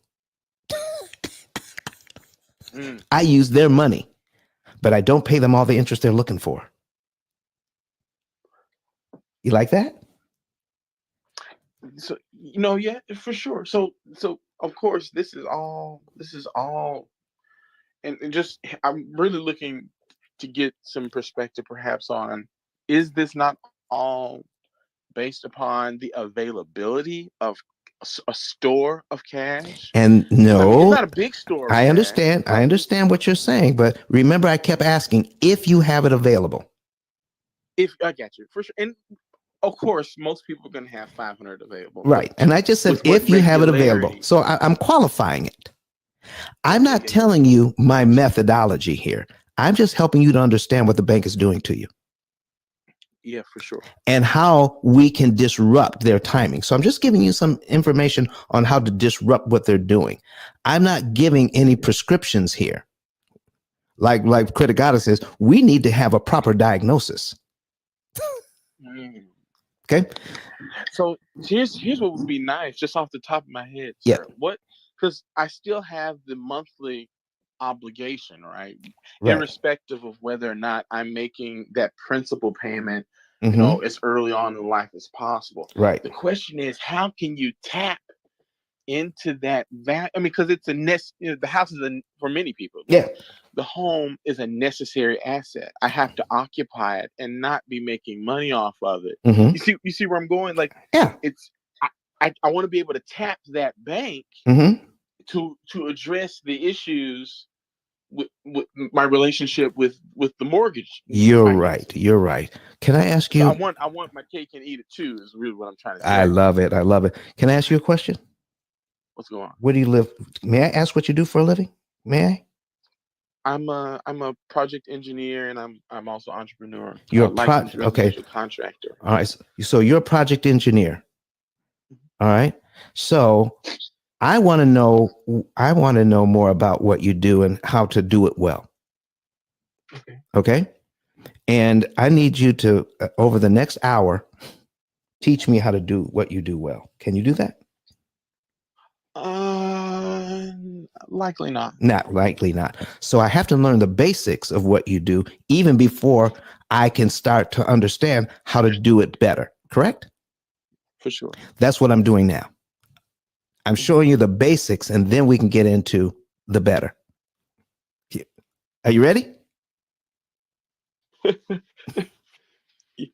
I use their money, but I don't pay them all the interest they're looking for. You like that? So, yeah, for sure. So of course, this is all, and just, I'm really looking to get some perspective perhaps on, is this not all based upon the availability of a store of cash? And no, I mean, it's not a big store. I understand. I understand what you're saying, but remember, I kept asking if you have it available. If I got you for sure, and of course, most people are going to have 500 available. Right. And I just said, if you have it available. So I'm qualifying it. I'm not telling you my methodology here. I'm just helping you to understand what the bank is doing to you. Yeah, for sure. And how we can disrupt their timing. So I'm just giving you some information on how to disrupt what they're doing. I'm not giving any prescriptions here. Like Credit Goddess says, we need to have a proper diagnosis. Okay. So here's what would be nice, just off the top of my head. Yeah. Sir. What? Because I still have the monthly obligation, right? Right. Irrespective of whether or not I'm making that principal payment, as early on in life as possible. Right. The question is, how can you tap into that value? I mean, because it's the house is for many people. Yeah. The home is a necessary asset. I have to occupy it and not be making money off of it. You see where I'm going? Like, yeah, it's I want to be able to tap that bank to address the issues with my relationship with the mortgage. You're right. You're right. Can I ask you? So I want my cake and eat it too. Is really what I'm trying to say. I love it. I love it. Can I ask you a question? What's going on? Where do you live? May I ask what you do for a living? May I? I'm a project engineer, and I'm also an entrepreneur. You're a licensed residential contractor. All right. So you're a project engineer. All right. So I want to know more about what you do and how to do it well. Okay. And I need you to, over the next hour, teach me how to do what you do well. Can you do that? Likely not. Likely not. So I have to learn the basics of what you do even before I can start to understand how to do it better. Correct? For sure. That's what I'm doing now. I'm showing you the basics, and then we can get into the better. Are you ready?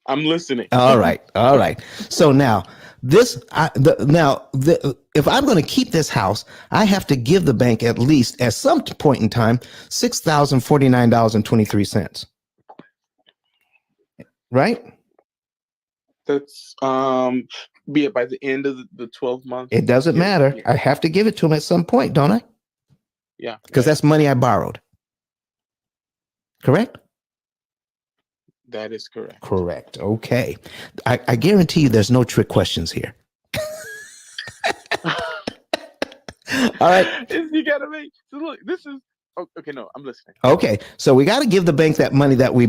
I'm listening. All right. All right. So now if I'm going to keep this house, I have to give the bank at least at some point in time, $6,049.23. Right? That's be it by the end of the 12 months. It doesn't matter. Yeah. I have to give it to him at some point, don't I? Yeah. Because that's money I borrowed. Correct? That is correct. Correct. Okay. I guarantee you there's no trick questions here. All right. You gotta make, so look, this is okay. No, I'm listening. Okay. So we got to give the bank that money that we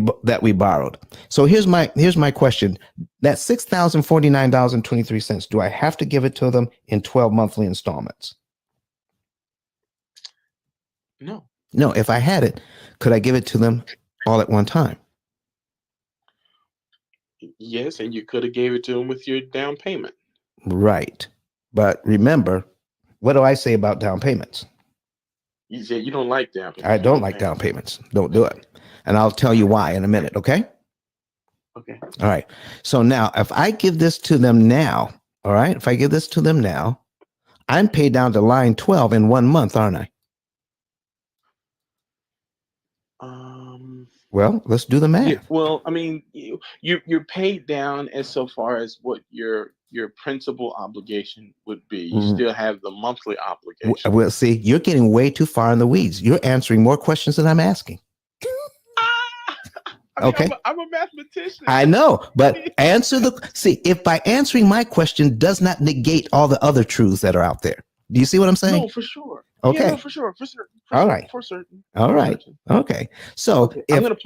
borrowed. So here's my question. That $6,049.23, do I have to give it to them in 12 monthly installments? No. No. If I had it, could I give it to them all at one time? Yes, and you could have gave it to them with your down payment. Right. But remember, what do I say about down payments? You said you don't like down I payments. don't like down payments. Don't do it. And I'll tell you why in a minute. Okay. Okay. All right. So now, if I give this to them now, all right, if I give this to them now, I'm paid down to line 12 in 1 month, aren't I? Well, let's do the Yeah. math. Well, I mean, you're paid down as so far as what your principal obligation would be. You still have the monthly obligation. Well, see, you're getting way too far in the weeds. You're answering more questions than I'm asking. I mean, Okay. I'm a mathematician. I know, but if by answering my question does not negate all the other truths that are out there. Do you see what I'm saying? No, for sure. Okay. Yeah, no, for sure. For certain. All right. For certain. All right. Okay. So Okay. I'm gonna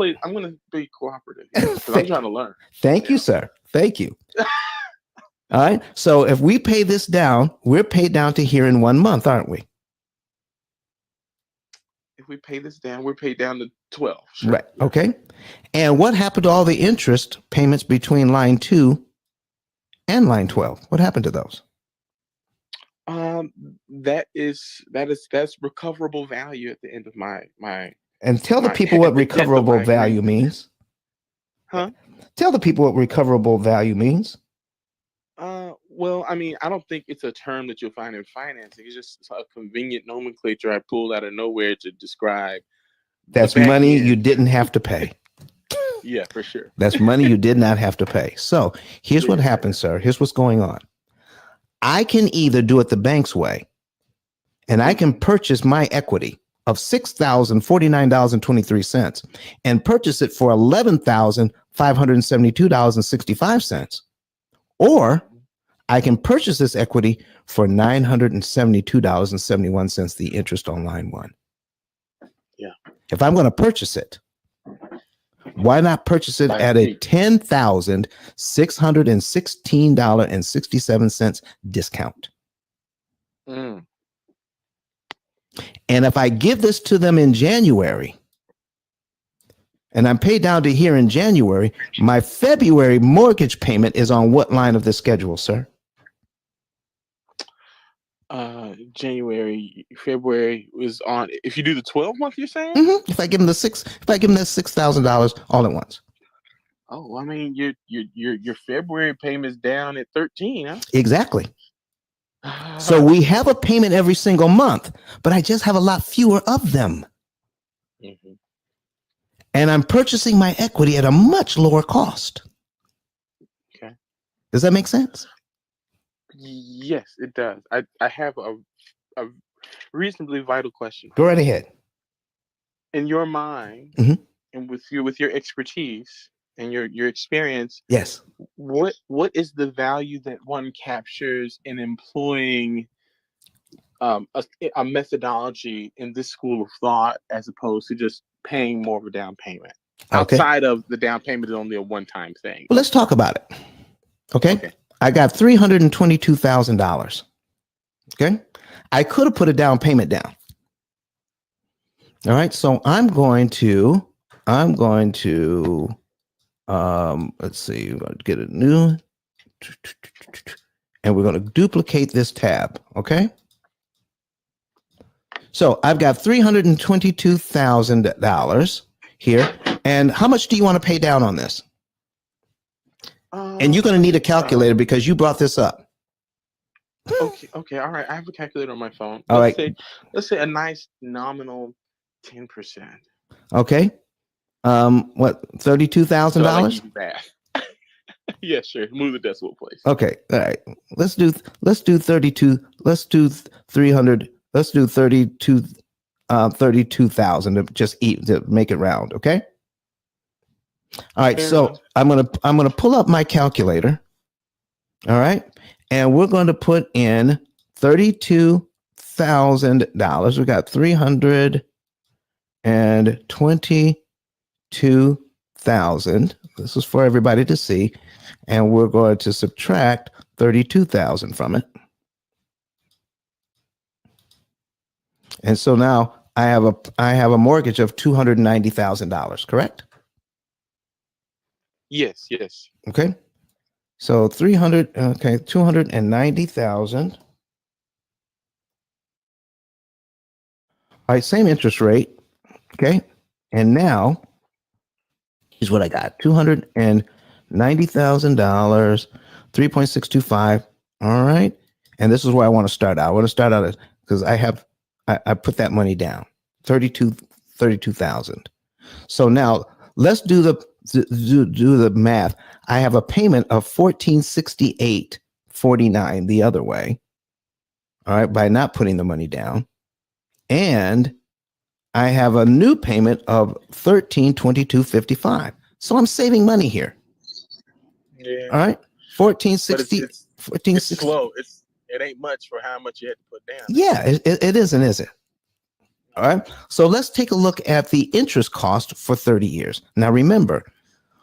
be cooperative because I'm trying to learn. Thank you, sir. Thank you. All right. So if we pay this down, we're paid down to here in 1 month, aren't we? If we pay this down, we're paid down to 12. Sure. Right. Okay. And what happened to all the interest payments between line 2 and line 12? What happened to those? That's recoverable value at the end of my. And tell the people what recoverable value means. Huh? Tell the people what recoverable value means. Well, I mean, I don't think it's a term that you'll find in financing. It's just a convenient nomenclature I pulled out of nowhere to describe. That's money you didn't have to pay. Yeah, for sure. That's money you did not have to pay. So here's what happens, sir. Here's what's going on. I can either do it the bank's way, and I can purchase my equity of $6,049.23 and purchase it for $11,572.65. Or I can purchase this equity for $972.71, the interest on line 1. Yeah. If I'm going to purchase it, why not purchase it at a $10,616.67 discount? And if I give this to them in January, and I'm paid down to here in January, my February mortgage payment is on what line of the schedule, sir? January, February was on. If you do the 12-month, you're saying? Mm-hmm. If I give them that $6,000 all at once. Oh, I mean, your February payment's down at 13, huh? Exactly. So we have a payment every single month, but I just have a lot fewer of them. Mm-hmm. And I'm purchasing my equity at a much lower cost. Okay. Does that make sense? Yes, it does. I have a reasonably vital question. Go right ahead. In your mind, and with your expertise and your experience, yes. What is the value that one captures in employing a methodology in this school of thought as opposed to just paying more of a down payment? Okay. Outside of the down payment is only a one-time thing. Well, let's talk about it. Okay. I got $322,000. Okay. I could have put a down payment down. All right. So I'm going to let's see, get a new, and we're going to duplicate this tab. Okay. So I've got $322,000 here. And how much do you want to pay down on this? And you're going to need a calculator because you brought this up. Okay. All right. I have a calculator on my phone. Let's say a nice nominal 10%. Okay. What, $32,000? Yeah, sure. Move the decimal place. Okay. All right. Let's do 32. Let's do 300. Let's do 32,000 to just to make it round. Okay. All right. So I'm gonna pull up my calculator. All right. And we're going to put in $32,000. We got $322,000. This is for everybody to see. And we're going to subtract 32,000 from it. And so now I have a mortgage of $290,000, correct? Yes, yes. Okay. So 300, okay, 290,000. All right, same interest rate. Okay. And now here's what I got. $290,000, 3.625. All right. And this is where I want to start out. I want to start out because I put that money down. 32,000. So now let's do the math. I have a payment of 1468.49 the other way. All right, by not putting the money down. And I have a new payment of 1322.55. So I'm saving money here. Yeah. All right. But 1460 it's 1460. slow. It ain't much for how much you had to put down. Yeah, it isn't, is it? All right. So let's take a look at the interest cost for 30 years. Now remember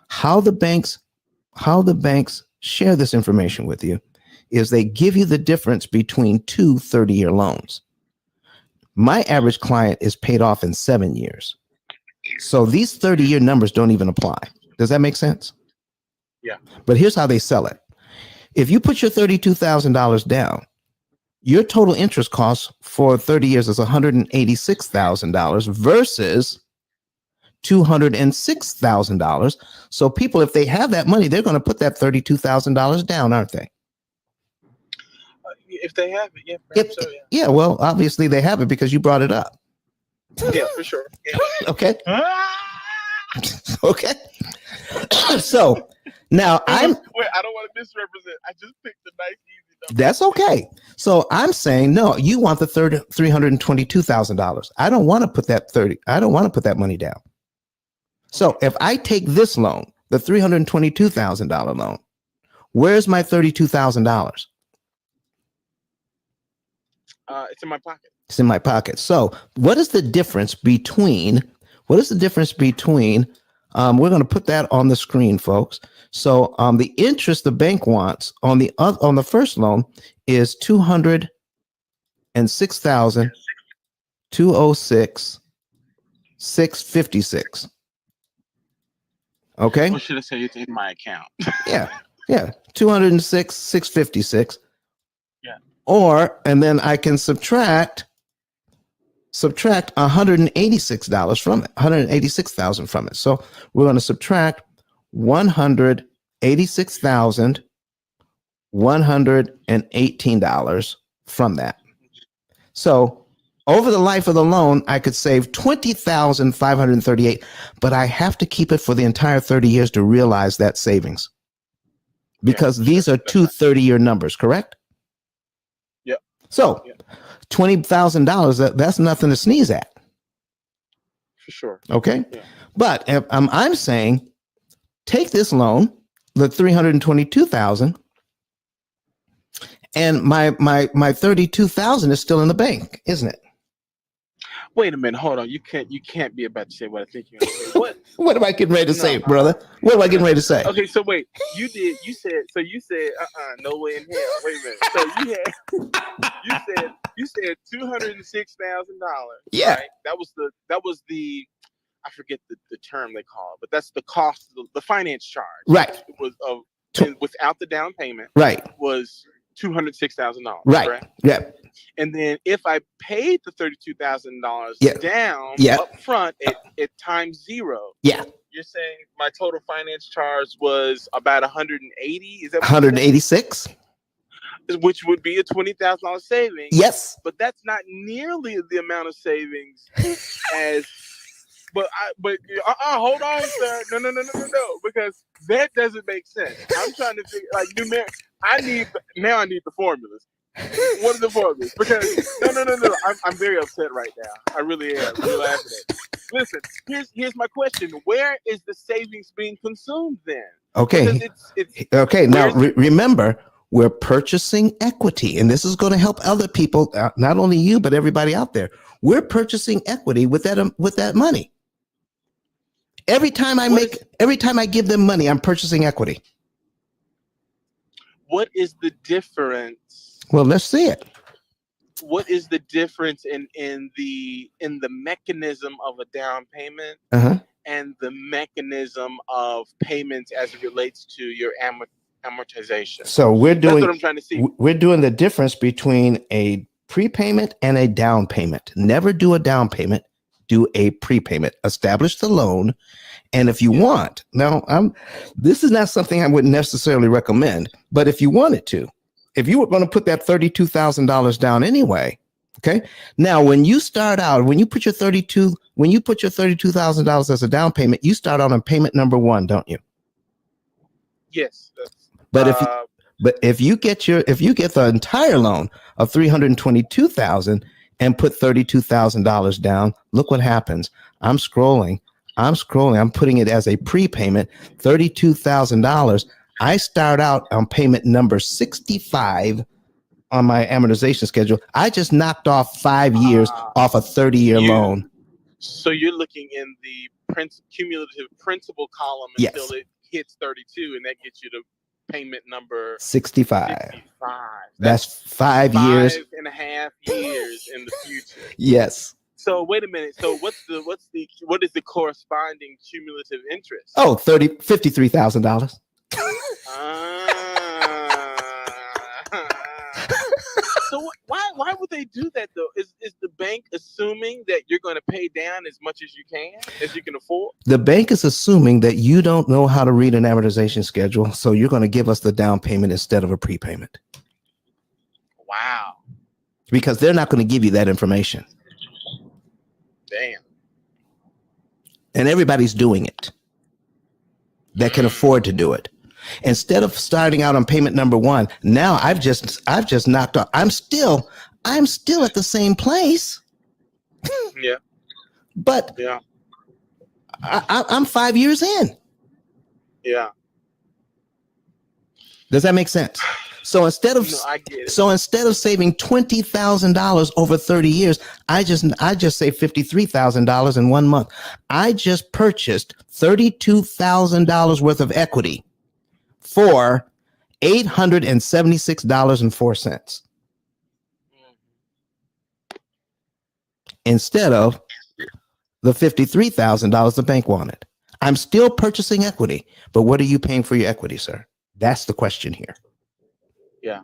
how the banks share this information with you is they give you the difference between two 30-year loans. My average client is paid off in 7 years. So these 30-year numbers don't even apply. Does that make sense? Yeah. But here's how they sell it. If you put your $32,000 down, your total interest cost for 30 years is $186,000 versus $206,000. So people, if they have that money, they're going to put that $32,000 down, aren't they? If they have it, yeah, perhaps so, yeah. Yeah, well, obviously they have it because you brought it up. Yeah, for sure. Yeah. Okay. Okay. So now Wait, I don't want to misrepresent. I just picked the nice, easy number. That's okay. So I'm saying, no, you want the $322,000. I don't want to put that money down. So if I take this loan, the $322,000 loan, where's my $32,000? It's in my pocket. It's in my pocket. So what is the difference between, we're going to put that on the screen, folks. So the interest the bank wants on the first loan is $206,656. Okay. Or should I say it's in my account? Yeah. 206,656. Yeah. And then I can subtract $186 from it, $186,000 from it. So we're going to subtract $186,118 from that. So over the life of the loan, I could save $20,538, but I have to keep it for the entire 30 years to realize that savings. Because these are two 30-year numbers, correct? Yeah. So $20,000, that's nothing to sneeze at. For sure. Okay. Yeah. But I'm saying take this loan, the $322,000, and my 32,000 is still in the bank, isn't it? Wait a minute, hold on. You can't be about to say what I think you're gonna say. What? What am I getting ready to say, brother? What am I getting ready to say? Okay, so wait, you said no way in hell. Wait a minute. So you said $206,000. Yeah. Right? That was the I forget the term they call it, but that's the cost, the finance charge. Right. It was without the down payment. Right. Was $206,000. Right. Correct? Yeah. And then if I paid the $32,000 down up front at times zero, you're saying my total finance charge was about 180. Is that 186? Which would be a $20,000 savings. Yes, but that's not nearly the amount of savings as. But hold on, sir. No, because that doesn't make sense. I'm trying to figure I need the formulas. What are the formulas? Because no. I'm very upset right now. I really am. You're laughing at me. Listen, here's my question. Where is the savings being consumed then? Okay. It's okay. Now remember, we're purchasing equity, and this is going to help other people, not only you but everybody out there. We're purchasing equity with that money. Every time I give them money, I'm purchasing equity. What is the difference? Well, let's see it. What is the difference in the mechanism of a down payment and the mechanism of payments as it relates to your amortization. So That's what I'm trying to see. we're doing the difference between a prepayment and a down payment. Never do a down payment, do a prepayment. Establish the loan. And if you want, now this is not something I would necessarily recommend, but if you wanted to, if you were going to put that $32,000 down anyway, okay. Now, when you start out, when you put your $32,000 as a down payment, you start out on payment number 1, don't you? Yes. But if you get the entire loan of $322,000 and put $32,000 down, look what happens. I'm scrolling. I'm putting it as a prepayment, $32,000. I start out on payment number 65 on my amortization schedule. I just knocked off 5 years off a 30-year loan. So you're looking in the cumulative principal column until it hits 32, and that gets you to payment number 65. That's 5 years. 5.5 years in the future. Yes. So wait a minute. So what is the corresponding cumulative interest? Oh, $53,000. So why would they do that though? Is the bank assuming that you're going to pay down as much as you can afford? The bank is assuming that you don't know how to read an amortization schedule, so you're going to give us the down payment instead of a prepayment. Wow. Because they're not going to give you that information. Damn. And everybody's doing it that can afford to do it. Instead of starting out on payment number 1, now I've just knocked off. I'm still at the same place. Yeah. But yeah, I'm 5 years in. Yeah. Does that make sense? So instead of saving $20,000 over 30 years, I just saved $53,000 in 1 month. I just purchased $32,000 worth of equity for $876.04 instead of the $53,000 the bank wanted. I'm still purchasing equity, but what are you paying for your equity, sir? That's the question here. Yeah,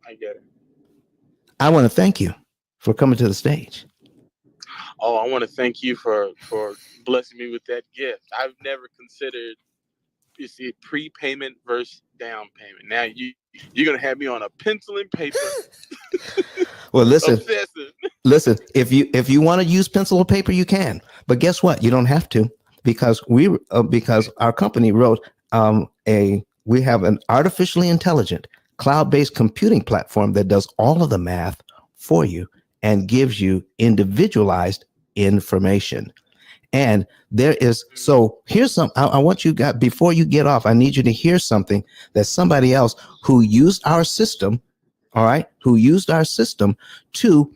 I get it. I want to thank you for coming to the stage. Oh, I want to thank you for blessing me with that gift. I've never considered, you see, prepayment versus down payment. Now you're gonna have me on a pencil and paper. Well, listen, if you want to use pencil or paper, you can. But guess what? You don't have to, because our company wrote we have an artificially intelligent cloud-based computing platform that does all of the math for you and gives you individualized information. And here's some, I want you guys, before you get off, I need you to hear something that somebody else who used our system, all right, to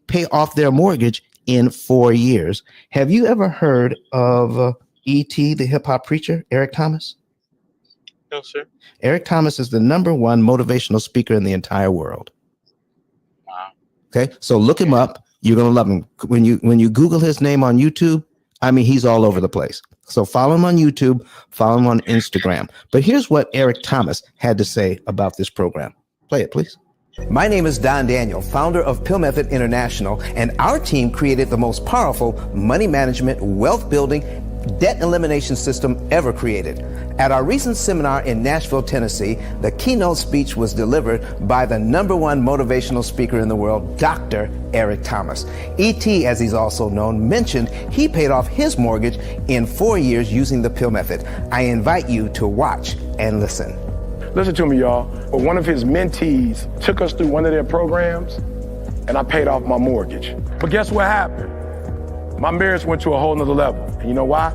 pay off their mortgage in 4 years. Have you ever heard of E.T., the hip hop preacher, Eric Thomas? No, sir. Eric Thomas is the #1 motivational speaker in the entire world. Wow. Okay, so look him up. You're gonna love him. When you Google his name on YouTube, I mean, he's all over the place. So follow him on YouTube, follow him on Instagram. But here's what Eric Thomas had to say about this program. Play it, please. My name is Don Daniel, founder of P.I.L.L Method International, and our team created the most powerful money management, wealth building, debt elimination system ever created. At our recent seminar in Nashville, Tennessee, the keynote speech was delivered by the #1 motivational speaker in the world, Dr. Eric Thomas. E.T., as he's also known, mentioned he paid off his mortgage in 4 years using the P.I.L.L Method. I invite you to watch and listen. Listen to me, y'all. One of his mentees took us through one of their programs, and I paid off my mortgage. But guess what happened? My marriage went to a whole nother level. And you know why?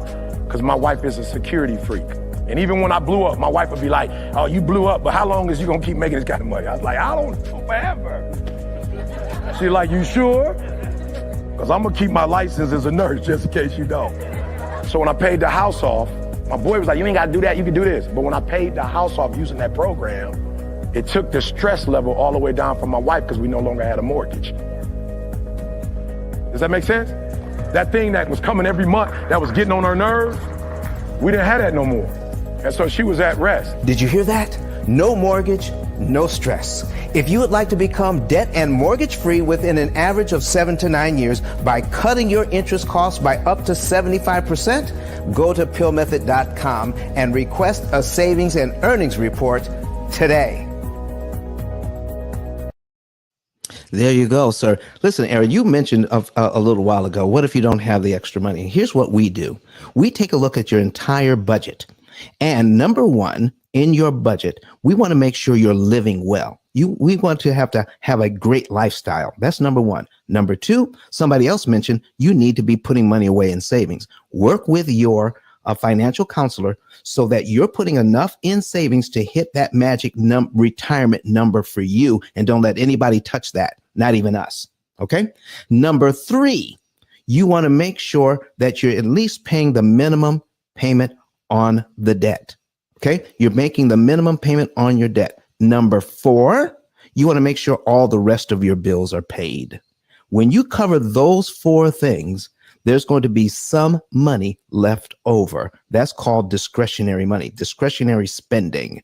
Because my wife is a security freak. And even when I blew up, my wife would be like, oh, you blew up, but how long is you gonna keep making this kind of money? I was like, I don't know, forever. She's like, you sure? Because I'm gonna keep my license as a nurse, just in case you don't. So when I paid the house off, my boy was like, you ain't gotta do that, you can do this. But when I paid the house off using that program, it took the stress level all the way down for my wife because we no longer had a mortgage. Does that make sense? that thing that was coming every month that was getting on her nerves, we didn't have that no more. And so she was at rest. Did you hear that? No mortgage, no stress. If you would like to become debt and mortgage free within an average of 7 to 9 years by cutting your interest costs by up to 75%, go to PILLmethod.com and request a savings and earnings report today. There you go, sir. Listen, Aaron, you mentioned a little while ago, what if you don't have the extra money? Here's what we do. We take a look at your entire budget. And number one, in your budget, we want to make sure you're living well. We want to have a great lifestyle. That's number one. Number two, somebody else mentioned you need to be putting money away in savings. Work with your financial counselor so that you're putting enough in savings to hit that magic retirement number for you, and don't let anybody touch that, not even us. Okay. Number three, you want to make sure that you're at least paying the minimum payment on the debt. Okay. You're making the minimum payment on your debt. Number four, you want to make sure all the rest of your bills are paid. When you cover those four things, there's going to be some money left over. That's called discretionary money, discretionary spending.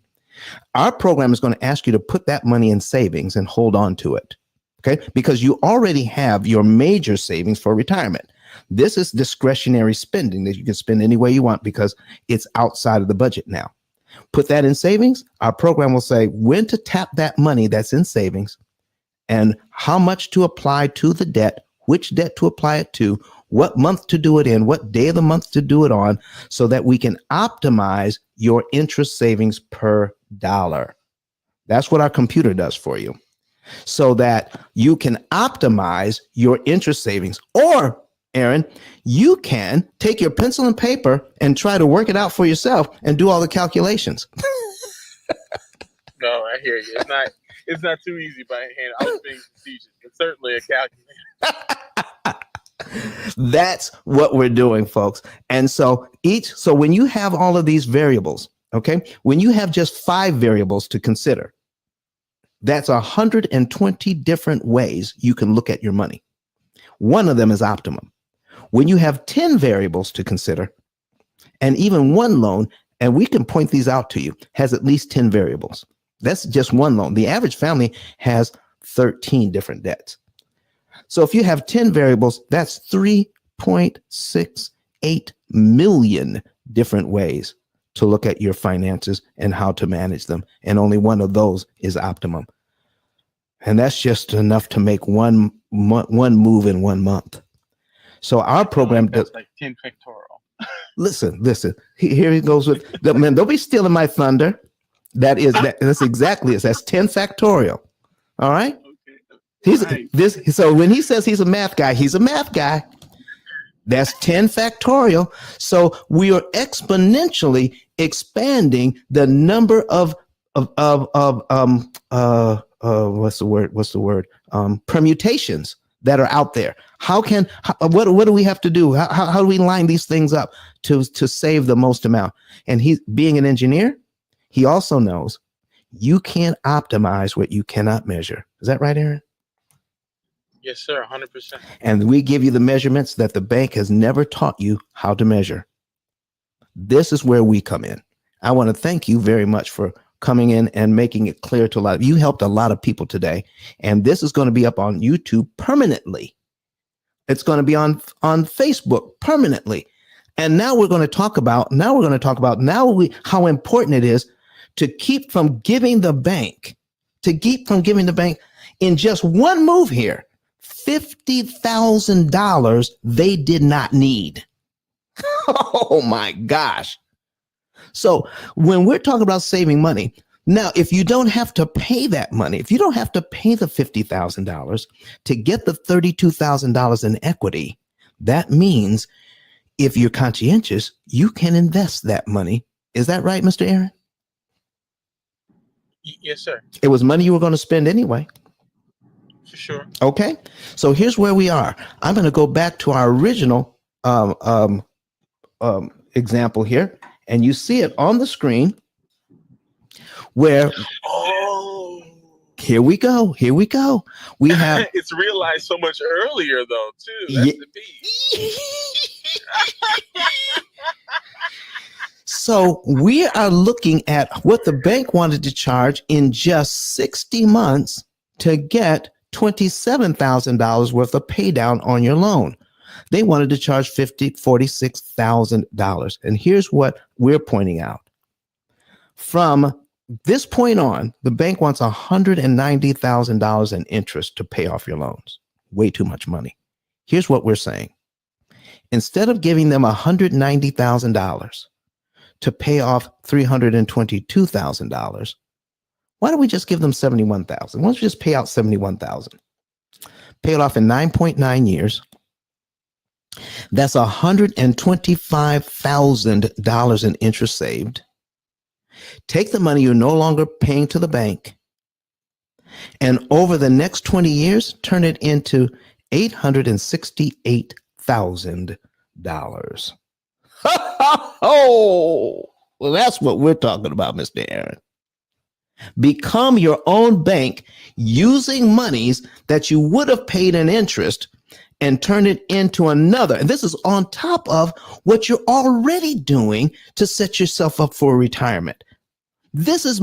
Our program is going to ask you to put that money in savings and hold on to it. Okay. Because you already have your major savings for retirement. This is discretionary spending that you can spend any way you want because it's outside of the budget now. Put that in savings. Our program will say when to tap that money that's in savings and how much to apply to the debt, which debt to apply it to, what month to do it in, what day of the month to do it on, so that we can optimize your interest savings per dollar. That's what our computer does for you, so that you can optimize your interest savings. Or, Aaron, you can take your pencil and paper and try to work it out for yourself and do all the calculations. No, I hear you. It's not too easy by hand. I was being facetious. It's certainly a calculator. That's what we're doing, folks. And so when you have all of these variables, okay, when you have just 5 variables to consider, that's 120 different ways you can look at your money. One of them is optimum. When you have 10 variables to consider, and even one loan, and we can point these out to you, has at least 10 variables. That's just one loan. The average family has 13 different debts. So if you have 10 variables, that's 3.68 million different ways to look at your finances and how to manage them. And only one of those is optimum. And that's just enough to make one move in 1 month. So our program does like 10 factorial. Listen. Here he goes with man. Don't be stealing my thunder. That's exactly it. That's 10 factorial. All right. So when he says he's a math guy, he's a math guy. That's 10 factorial. So we are exponentially expanding the number of what's the word? Permutations that are out there. What do we have to do? How do we line these things up to save the most amount? And he's being an engineer. He also knows you can't optimize what you cannot measure. Is that right, Aaron? Yes, sir. 100%. And we give you the measurements that the bank has never taught you how to measure. This is where we come in. I want to thank you very much for coming in and making it clear to a lot of you. Helped a lot of people today. And this is going to be up on YouTube permanently. It's going to be on Facebook permanently. And now we're going to talk about how important it is to keep from giving the bank in just one move here, $50,000 they did not need. Oh my gosh. So when we're talking about saving money, now, if you don't have to pay that money, if you don't have to pay the $50,000 to get the $32,000 in equity, that means if you're conscientious, you can invest that money. Is that right, Mr. Aaron? Yes, sir. It was money you were going to spend anyway. For sure. Okay. So here's where we are. I'm going to go back to our original example here, and you see it on the screen where Here we go. We have It's realized so much earlier, though, too. That's the beat. So we are looking at what the bank wanted to charge in just 60 months to get $27,000 worth of pay down on your loan. They wanted to charge $46,000. And here's what we're pointing out. From this point on, the bank wants $190,000 in interest to pay off your loans. Way too much money. Here's what we're saying. Instead of giving them $190,000 to pay off $322,000, why don't we just give them $71,000? Why don't we just pay out $71,000? Pay it off in 9.9 years. That's $125,000 in interest saved. Take the money you're no longer paying to the bank, and over the next 20 years, turn it into $868,000. Oh, well, that's what we're talking about, Mr. Aaron. Become your own bank using monies that you would have paid in interest and turn it into another. And this is on top of what you're already doing to set yourself up for retirement. This is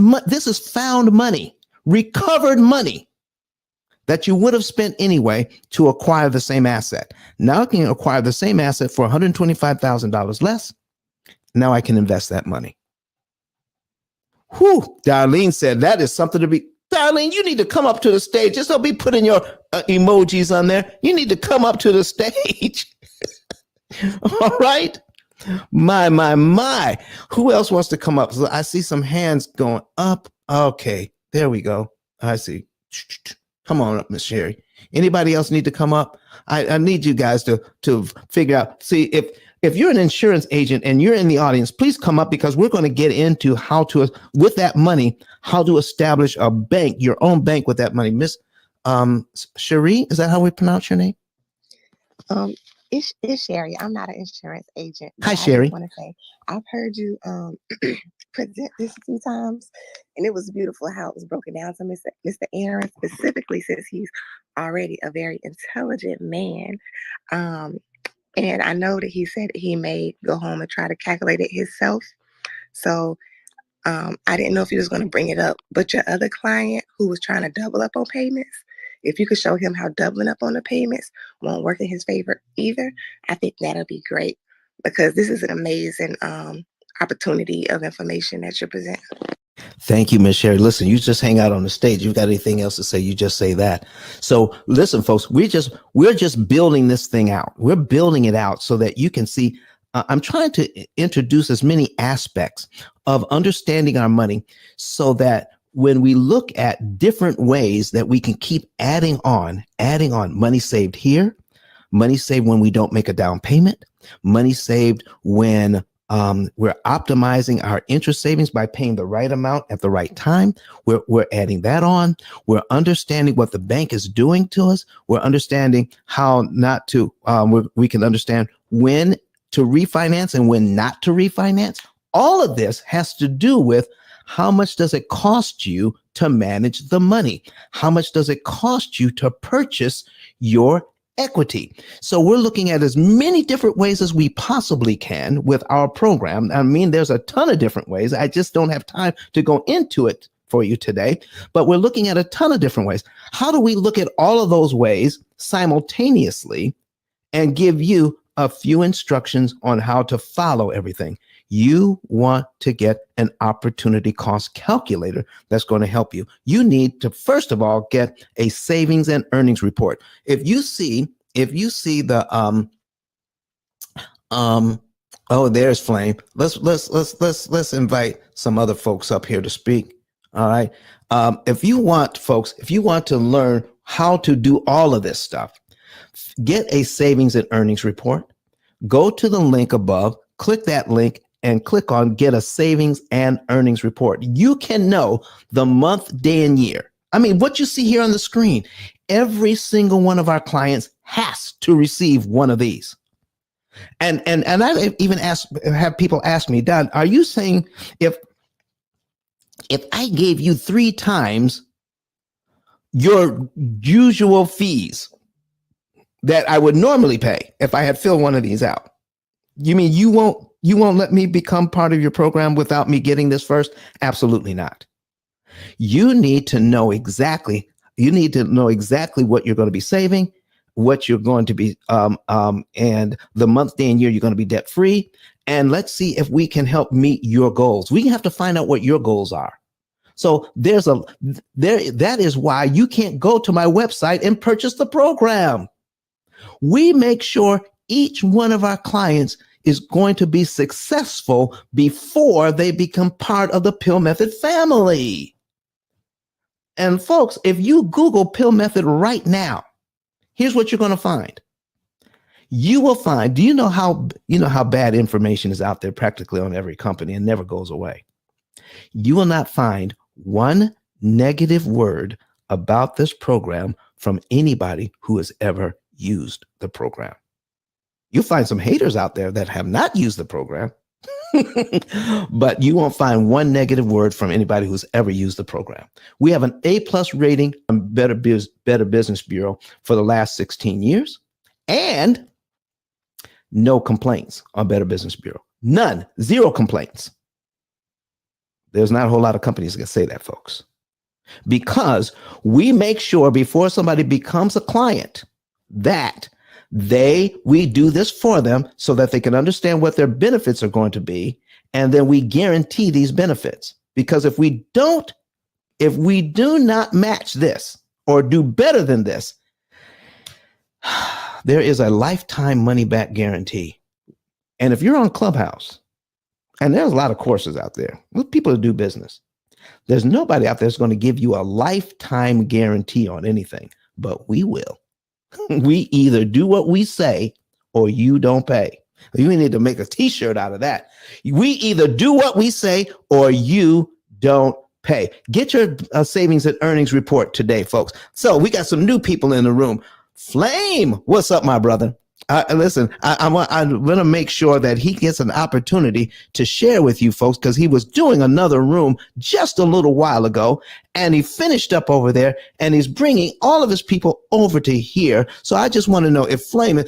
found money, recovered money that you would have spent anyway to acquire the same asset. Now I can acquire the same asset for $125,000 less. Now I can invest that money. Whew, Darlene said that is something to be. Darlene, you need to come up to the stage. Just don't be putting your emojis on there. You need to come up to the stage. All right. My. Who else wants to come up? So I see some hands going up. Okay, there we go. I see. Come on up, Miss Sherry. Anybody else need to come up? I need you guys to figure out. See, if you're an insurance agent and you're in the audience, please come up, because we're going to get into how to, with that money, how to establish a bank, your own bank with that money. Miss Cherie, is that how we pronounce your name? It's Sherry. I'm not an insurance agent. Hi, Sherry. I want to say I've heard you present this a few times, and it was beautiful how it was broken down. So Mr. Aaron specifically says he's already a very intelligent man. And I know that he said he may go home and try to calculate it himself. So I didn't know if he was going to bring it up. But your other client who was trying to double up on payments, if you could show him how doubling up on the payments won't work in his favor either, I think that'll be great, because this is an amazing opportunity of information that you're presenting. Thank you, Miss Sherry. Listen, you just hang out on the stage. You've got anything else to say, you just say that. So listen, folks, we're just building this thing out. We're building it out so that you can see. I'm trying to introduce as many aspects of understanding our money so that when we look at different ways that we can keep adding on money saved here, money saved when we don't make a down payment, money saved when we're optimizing our interest savings by paying the right amount at the right time. We're adding that on. We're understanding what the bank is doing to us. We're understanding how not to, we can understand when to refinance and when not to refinance. All of this has to do with how much does it cost you to manage the money? How much does it cost you to purchase your equity? So we're looking at as many different ways as we possibly can with our program. I mean, there's a ton of different ways. I just don't have time to go into it for you today, but we're looking at a ton of different ways. How do we look at all of those ways simultaneously and give you a few instructions on how to follow everything? You want to get an opportunity cost calculator that's going to help you. You need to, first of all, get a savings and earnings report. If you see the oh, there's Flame. Let's invite some other folks up here to speak. All right. If you want to learn how to do all of this stuff, get a savings and earnings report. Go to the link above, click that link, and click on get a savings and earnings report. You can know the month, day, and year. I mean, what you see here on the screen, every single one of our clients has to receive one of these. And I even have people ask me, Don, are you saying if I gave you 3 times your usual fees that I would normally pay if I had filled one of these out. You mean you won't let me become part of your program without me getting this first? Absolutely not. You need to know exactly what you're going to be saving, what you're going to be and the month, day, and year you're going to be debt free. And let's see if we can help meet your goals. We have to find out what your goals are. So that is why you can't go to my website and purchase the program. We make sure each one of our clients is going to be successful before they become part of the P.I.L.L method family. And folks, if you Google P.I.L.L method right now, here's what you're going to find. You will find, do you know how bad information is out there practically on every company and never goes away? You will not find one negative word about this program from anybody who has ever used the program. You'll find some haters out there that have not used the program, but you won't find one negative word from anybody who's ever used the program. We have an A+ rating on Better Business Bureau for the last 16 years, and no complaints on Better Business Bureau. None, zero complaints. There's not a whole lot of companies that can say that, folks, because we make sure before somebody becomes a client that we do this for them so that they can understand what their benefits are going to be. And then we guarantee these benefits, because if we do not match this or do better than this, there is a lifetime money back guarantee. And if you're on Clubhouse, and there's a lot of courses out there with people who do business, there's nobody out there that's going to give you a lifetime guarantee on anything, but we will. We either do what we say or you don't pay. You need to make a t-shirt out of that. We either do what we say or you don't pay. Get your savings and earnings report today, folks. So we got some new people in the room. Flame, what's up, my brother? Listen, I'm going to make sure that he gets an opportunity to share with you folks, because he was doing another room just a little while ago, and he finished up over there, and he's bringing all of his people over to here. So I just want to know if Flame,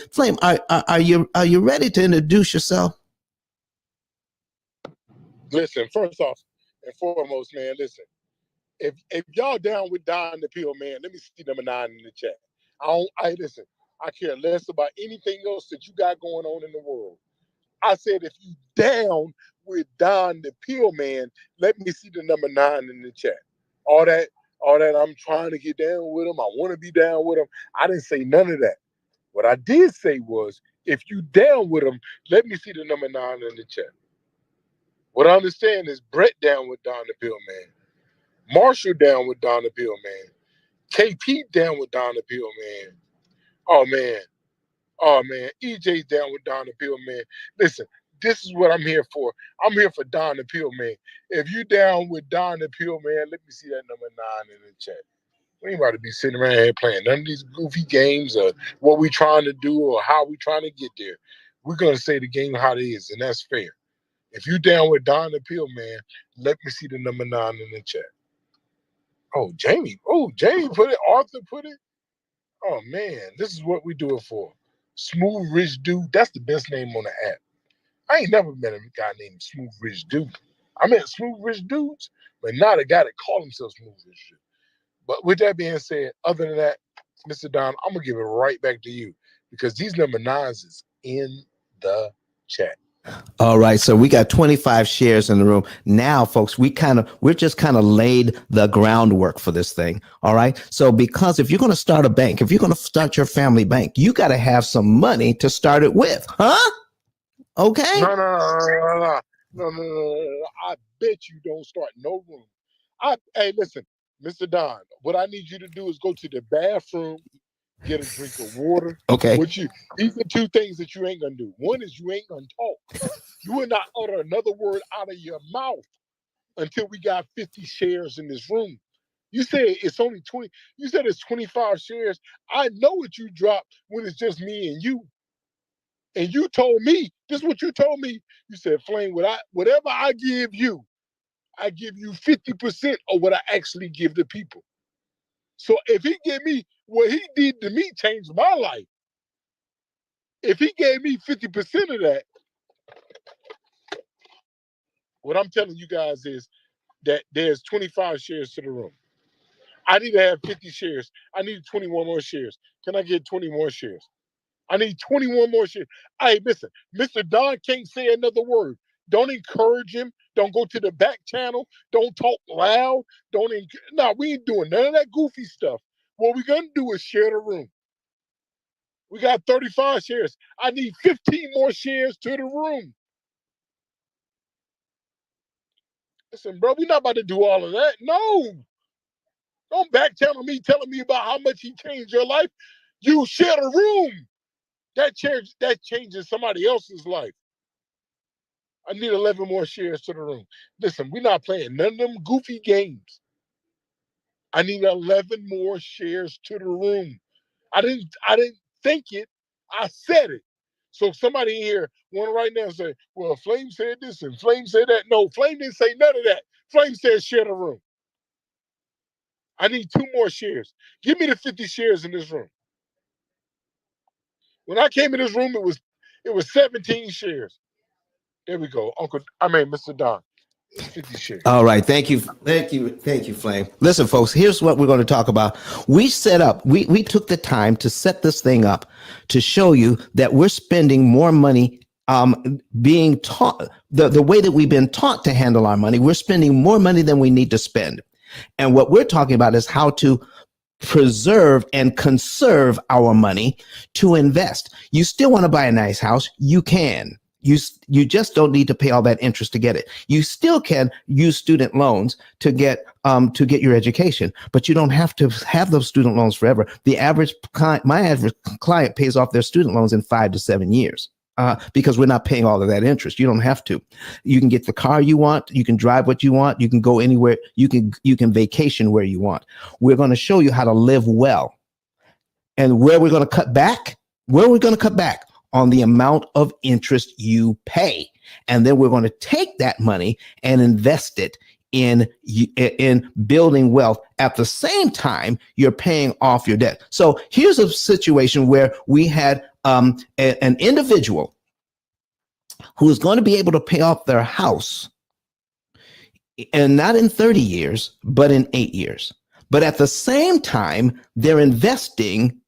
are you ready to introduce yourself? Listen, first off and foremost, man, listen. If y'all down with Don the P.I.L.L, man, let me see number 9 in the chat. Listen. I care less about anything else that you got going on in the world. I said, if you down with Don the P.I.L.L man, let me see the number 9 in the chat. All that I'm trying to get down with him. I want to be down with him. I didn't say none of that. What I did say was, if you down with him, let me see the number 9 in the chat. What I understand is Brett down with Don the P.I.L.L man. Marshall down with Don the P.I.L.L man. KP down with Don the P.I.L.L man. Oh man, EJ's down with Don the P.I.L.L man. Listen, this is what I'm here for. I'm here for Don the P.I.L.L man. If you down with Don the P.I.L.L man, let me see that number 9 in the chat. We ain't about to be sitting around here playing none of these goofy games or what we trying to do or how we trying to get there. We're gonna say the game how it is, and that's fair. If you down with Don the P.I.L.L man, let me see the number 9 in the chat. Oh, Jamie put it. Arthur put it. Oh man, this is what we do it for. Smooth Rich Dude. That's the best name on the app. I ain't never met a guy named Smooth Rich Dude. I met Smooth Rich Dudes, but not a guy that called himself Smooth Rich Dude. But with that being said, other than that, Mr. Don, I'm gonna give it right back to you, because these number 9s is in the chat. All right, so we got 25 shares in the room. Now, folks, we're just kind of laid the groundwork for this thing. All right. So because if you're going to start a bank, if you're going to start your family bank, you got to have some money to start it with. Huh? Okay. No. I bet you don't start no room. Hey, listen, Mr. Don, what I need you to do is go to the bathroom, get a drink of water. Okay. These are 2 things that you ain't gonna do. One is you ain't gonna talk. You will not utter another word out of your mouth until we got 50 shares in this room. You said it's only 20. You said it's 25 shares. I know what you dropped when it's just me and you. And you told me, this is what you told me. You said, Flame, whatever I give you 50% of what I actually give the people. So if he give me what he did to me, changed my life. If he gave me 50% of that, what I'm telling you guys is that there's 25 shares to the room. I need to have 50 shares. I need 21 more shares. Can I get 20 more shares? I need 21 more shares. Hey, listen, Mr. Don can't say another word. Don't encourage him. Don't go to the back channel. Don't talk loud. No, we ain't doing none of that goofy stuff. What we're going to do is share the room. We got 35 shares. I need 15 more shares to the room. Listen, bro, we're not about to do all of that. No. Don't back channel me telling me about how much he changed your life. You share the room. That changes somebody else's life. I need 11 more shares to the room. Listen, we're not playing none of them goofy games. I need 11 more shares to the room. I didn't think it. I said it. So somebody here want to right now say, well, Flame said this and Flame said that. No, Flame didn't say none of that. Flame said share the room. I need 2 more shares. Give me the 50 shares in this room. When I came in this room, it was 17 shares. There we go, Mr. Don. 50 shares. All right. Thank you, Flame. Listen, folks, here's what we're going to talk about. We took the time to set this thing up to show you that we're spending more money being taught the way that we've been taught to handle our money. We're spending more money than we need to spend. And what we're talking about is how to preserve and conserve our money to invest. You still want to buy a nice house? You can. You just don't need to pay all that interest to get it. You still can use student loans to get your education, but you don't have to have those student loans forever. My average client pays off their student loans in 5 to 7 years. Because we're not paying all of that interest. You don't have to. You can get the car you want. You can drive what you want. You can go anywhere. You can vacation where you want. We're going to show you how to live well. And where we're going to cut back? On the amount of interest you pay. And then we're going to take that money and invest it in building wealth. At the same time, you're paying off your debt. So here's a situation where we had an individual who is going to be able to pay off their house, and not in 30 years, but in 8 years. But at the same time, they're investing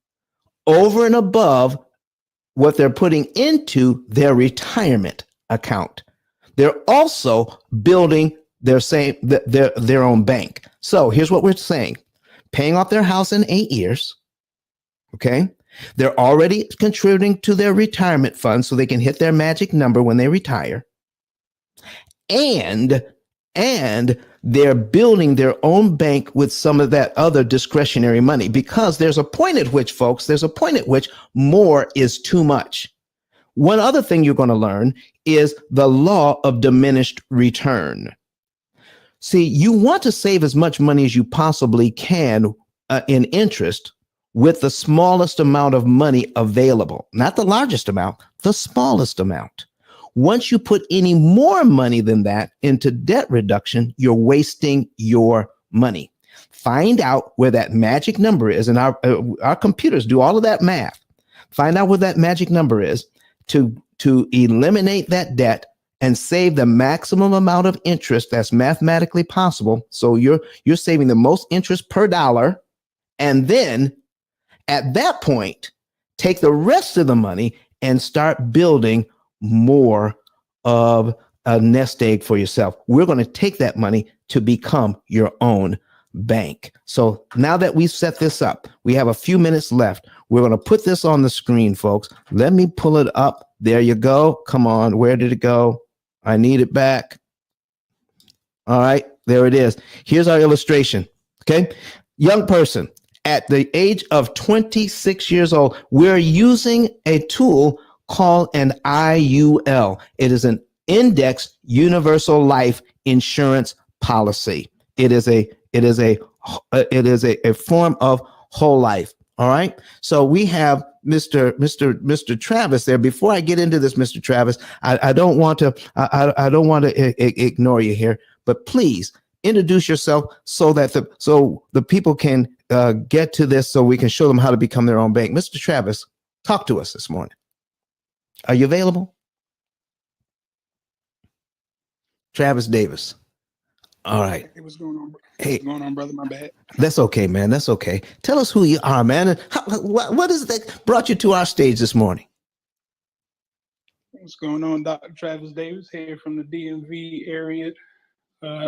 over and above what they're putting into their retirement account. They're also building their own bank. So here's what we're saying. Paying off their house in 8 years. Okay. They're already contributing to their retirement fund so they can hit their magic number when they retire. And they're building their own bank with some of that other discretionary money, because there's a point at which, folks, more is too much. One other thing you're going to learn is the law of diminished return. See, you want to save as much money as you possibly can in interest with the smallest amount of money available, not the largest amount, the smallest amount. Once you put any more money than that into debt reduction, you're wasting your money. Find out where that magic number is, and our computers do all of that math. Find out where that magic number is to eliminate that debt and save the maximum amount of interest that's mathematically possible. So you're saving the most interest per dollar, and then at that point, take the rest of the money and start building more of a nest egg for yourself. We're going to take that money to become your own bank. So now that we've set this up, we have a few minutes left. We're going to put this on the screen, folks. Let me pull it up. There you go. Come on. Where did it go? I need it back. All right. There it is. Here's our illustration. Okay. Young person at the age of 26 years old, we're using a tool called an IUL. It is an index universal life insurance policy. It is a form of whole life. All right. So we have Mr. Travis there. Before I get into this, Mr. Travis, I don't want to ignore you here, but please introduce yourself so that the people can get to this so we can show them how to become their own bank. Mr. Travis, talk to us this morning. Are you available? Travis Davis. All right. Hey, what's going on? Hey. What's going on, brother? My bad. That's okay, man. That's okay. Tell us who you are, man. And what is that brought you to our stage this morning? What's going on, Dr. Travis Davis here from the DMV area.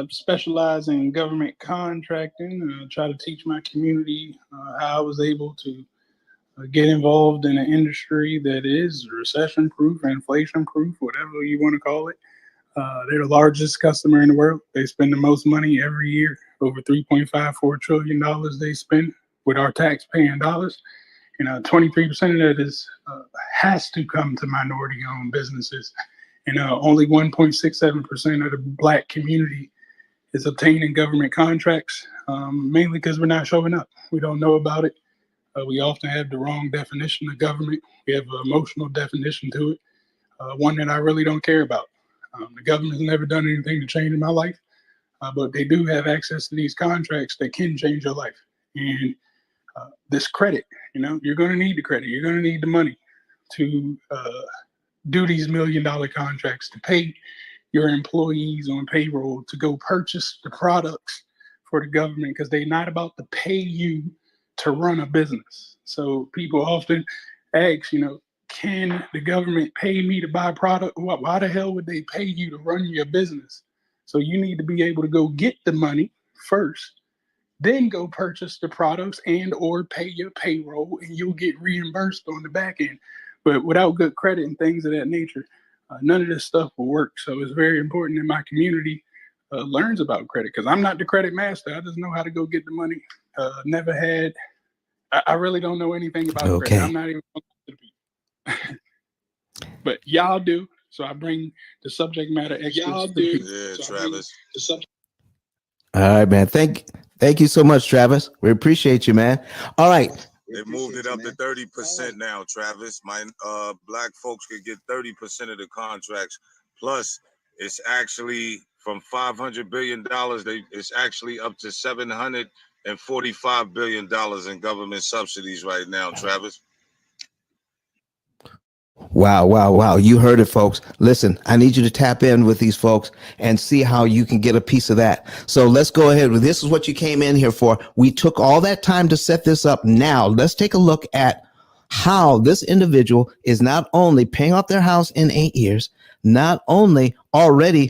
Specialize in government contracting. Try to teach my community how I was able to get involved in an industry that is recession-proof, inflation-proof, whatever you want to call it. They're the largest customer in the world. They spend the most money every year, over $3.54 trillion they spend with our tax-paying dollars. 23% of that has to come to minority-owned businesses. Only 1.67% of the Black community is obtaining government contracts, mainly because we're not showing up. We don't know about it. We often have the wrong definition of government. We have an emotional definition to it, one that I really don't care about. The government's never done anything to change my life, but they do have access to these contracts that can change your life. And this credit, you're going to need the credit. You're going to need the money to do these $1 million contracts, to pay your employees on payroll, to go purchase the products for the government, because they're not about to pay you to run a business. So people often ask, can the government pay me to buy product? Why the hell would they pay you to run your business? So you need to be able to go get the money first, then go purchase the products and or pay your payroll, and you'll get reimbursed on the back end. But without good credit and things of that nature, none of this stuff will work. So it's very important that my community learns about credit, because I'm not the credit master. I just know how to go get the money. Never had. I really don't know anything about credit. I'm not even to the people. But y'all do. So I bring the subject matter experts. Y'all do. Yeah, so Travis. All right, man. Thank you so much, Travis. We appreciate you, man. All right. They moved it up to 30% now, Travis. My Black folks could get 30% of the contracts. Plus, it's actually from $500 billion, it's actually up to $745 billion in government subsidies right now, Travis. Wow. You heard it, folks. Listen, I need you to tap in with these folks and see how you can get a piece of that. So let's go ahead. This is what you came in here for. We took all that time to set this up. Now let's take a look at how this individual is not only paying off their house in 8 years, not only already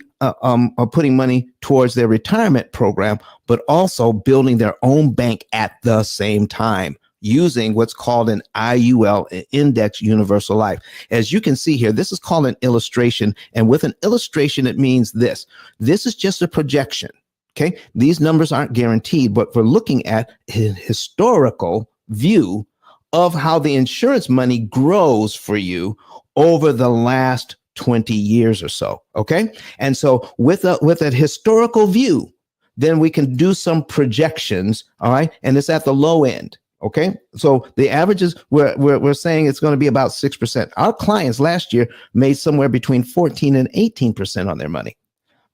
putting money towards their retirement program, but also building their own bank at the same time, using what's called an IUL, Index Universal Life. As you can see here, this is called an illustration. And with an illustration, it means this. This is just a projection. Okay. These numbers aren't guaranteed, but we're looking at a historical view of how the insurance money grows for you over the last 20 years or so. Okay. And so with a historical view, then we can do some projections. All right. And it's at the low end. Okay, so the averages we're saying it's going to be about 6%. Our clients last year made somewhere between 14 and 18% on their money,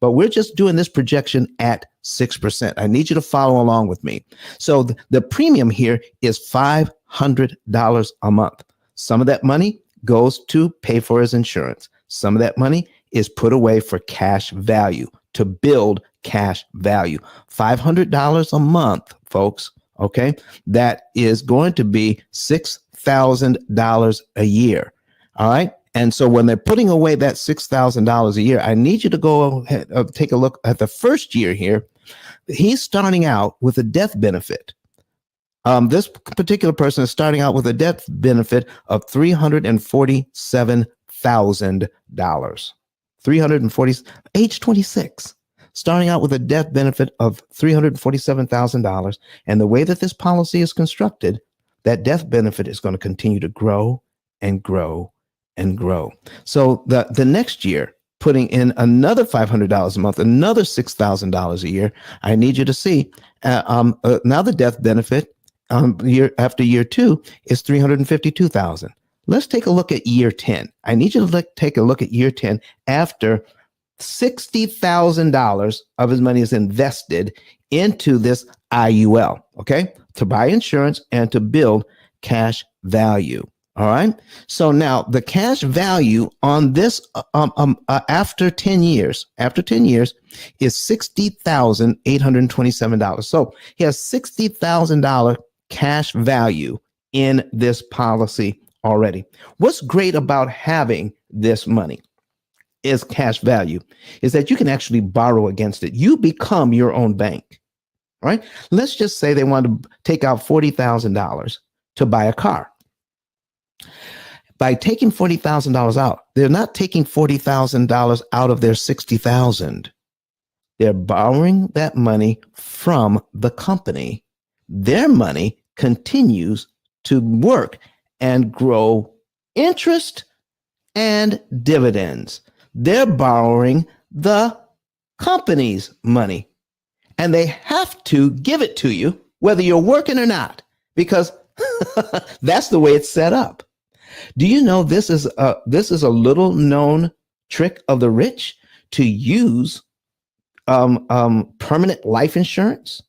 but we're just doing this projection at 6%. I need you to follow along with me. So the premium here is $500 a month. Some of that money goes to pay for his insurance. Some of that money is put away for cash value, to build cash value. $500 a month, folks. Okay, that is going to be $6,000 a year. All right. And so when they're putting away that $6,000 a year, I need you to go ahead, take a look at the first year here. He's starting out with a death benefit. This particular person is starting out with a death benefit of $347,000. Age 26. Starting out with a death benefit of $347,000. And the way that this policy is constructed, that death benefit is going to continue to grow and grow and grow. So the next year, putting in another $500 a month, another $6,000 a year, I need you to see now the death benefit year after year 2 is $352,000. Let's take a look at year 10. I need you to take a look at year 10 after $60,000 of his money is invested into this IUL. Okay. to buy insurance and to build cash value. All right. So now the cash value on this after 10 years is $60,827. So he has $60,000 cash value in this policy already. What's great about having this money is cash value is that you can actually borrow against it. You become your own bank. All right. Let's just say they want to take out $40,000 to buy a car. By taking $40,000 out, they're not taking $40,000 out of their $60,000. They're borrowing that money from the company. Their money continues to work and grow interest and dividends. They're borrowing the company's money, and they have to give it to you whether you're working or not, because that's the way it's set up. Do you know this is a little known trick of the rich to use permanent life insurance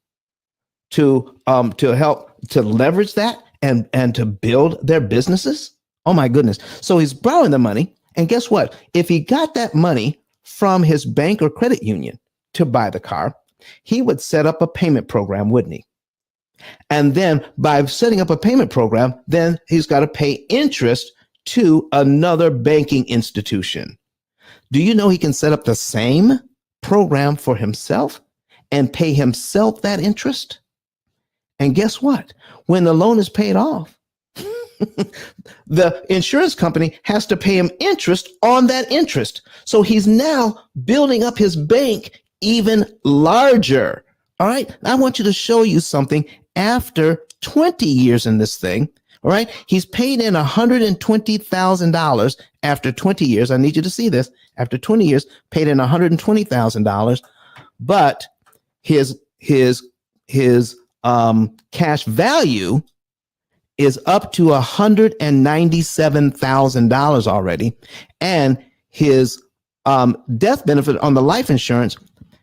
to help to leverage that and to build their businesses? Oh my goodness. So he's borrowing the money, and guess what? If he got that money from his bank or credit union to buy the car, he would set up a payment program, wouldn't he? And then by setting up a payment program, then he's got to pay interest to another banking institution. Do you know he can set up the same program for himself and pay himself that interest? And guess what? When the loan is paid off, the insurance company has to pay him interest on that interest. So he's now building up his bank even larger. All right. I want you to show you something after 20 years in this thing. All right. He's paid in $120,000 after 20 years. I need you to see this. After 20 years, paid in $120,000, but his cash value is up to $197,000 already. And his death benefit on the life insurance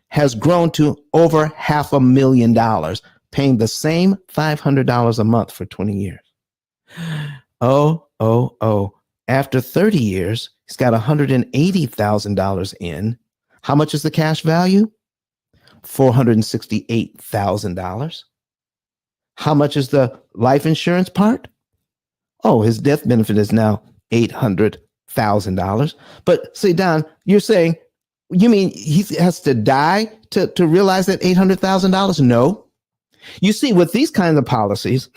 has grown to over $500,000, paying the same $500 a month for 20 years. Oh. After 30 years, he's got $180,000 in. How much is the cash value? $468,000. How much is the life insurance part? Oh, his death benefit is now $800,000. But see, Don, you're saying, you mean he has to die to realize that $800,000? No. You see, with these kinds of policies,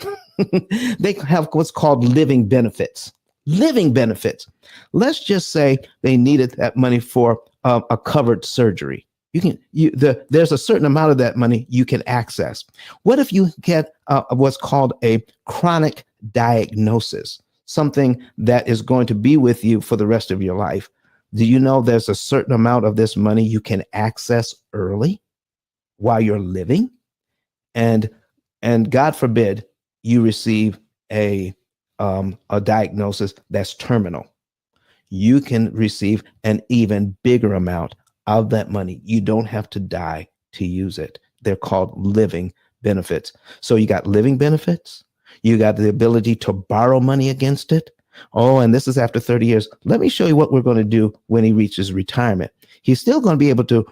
they have what's called living benefits. Living benefits. Let's just say they needed that money for a covered surgery. There's a certain amount of that money you can access. What if you get what's called a chronic diagnosis, something that is going to be with you for the rest of your life? Do you know there's a certain amount of this money you can access early while you're living? And God forbid you receive a diagnosis that's terminal. You can receive an even bigger amount of that money. You don't have to die to use it. They're called living benefits. So you got living benefits. You got the ability to borrow money against it. Oh, and this is after 30 years. Let me show you what we're going to do when he reaches retirement. He's still going to be able to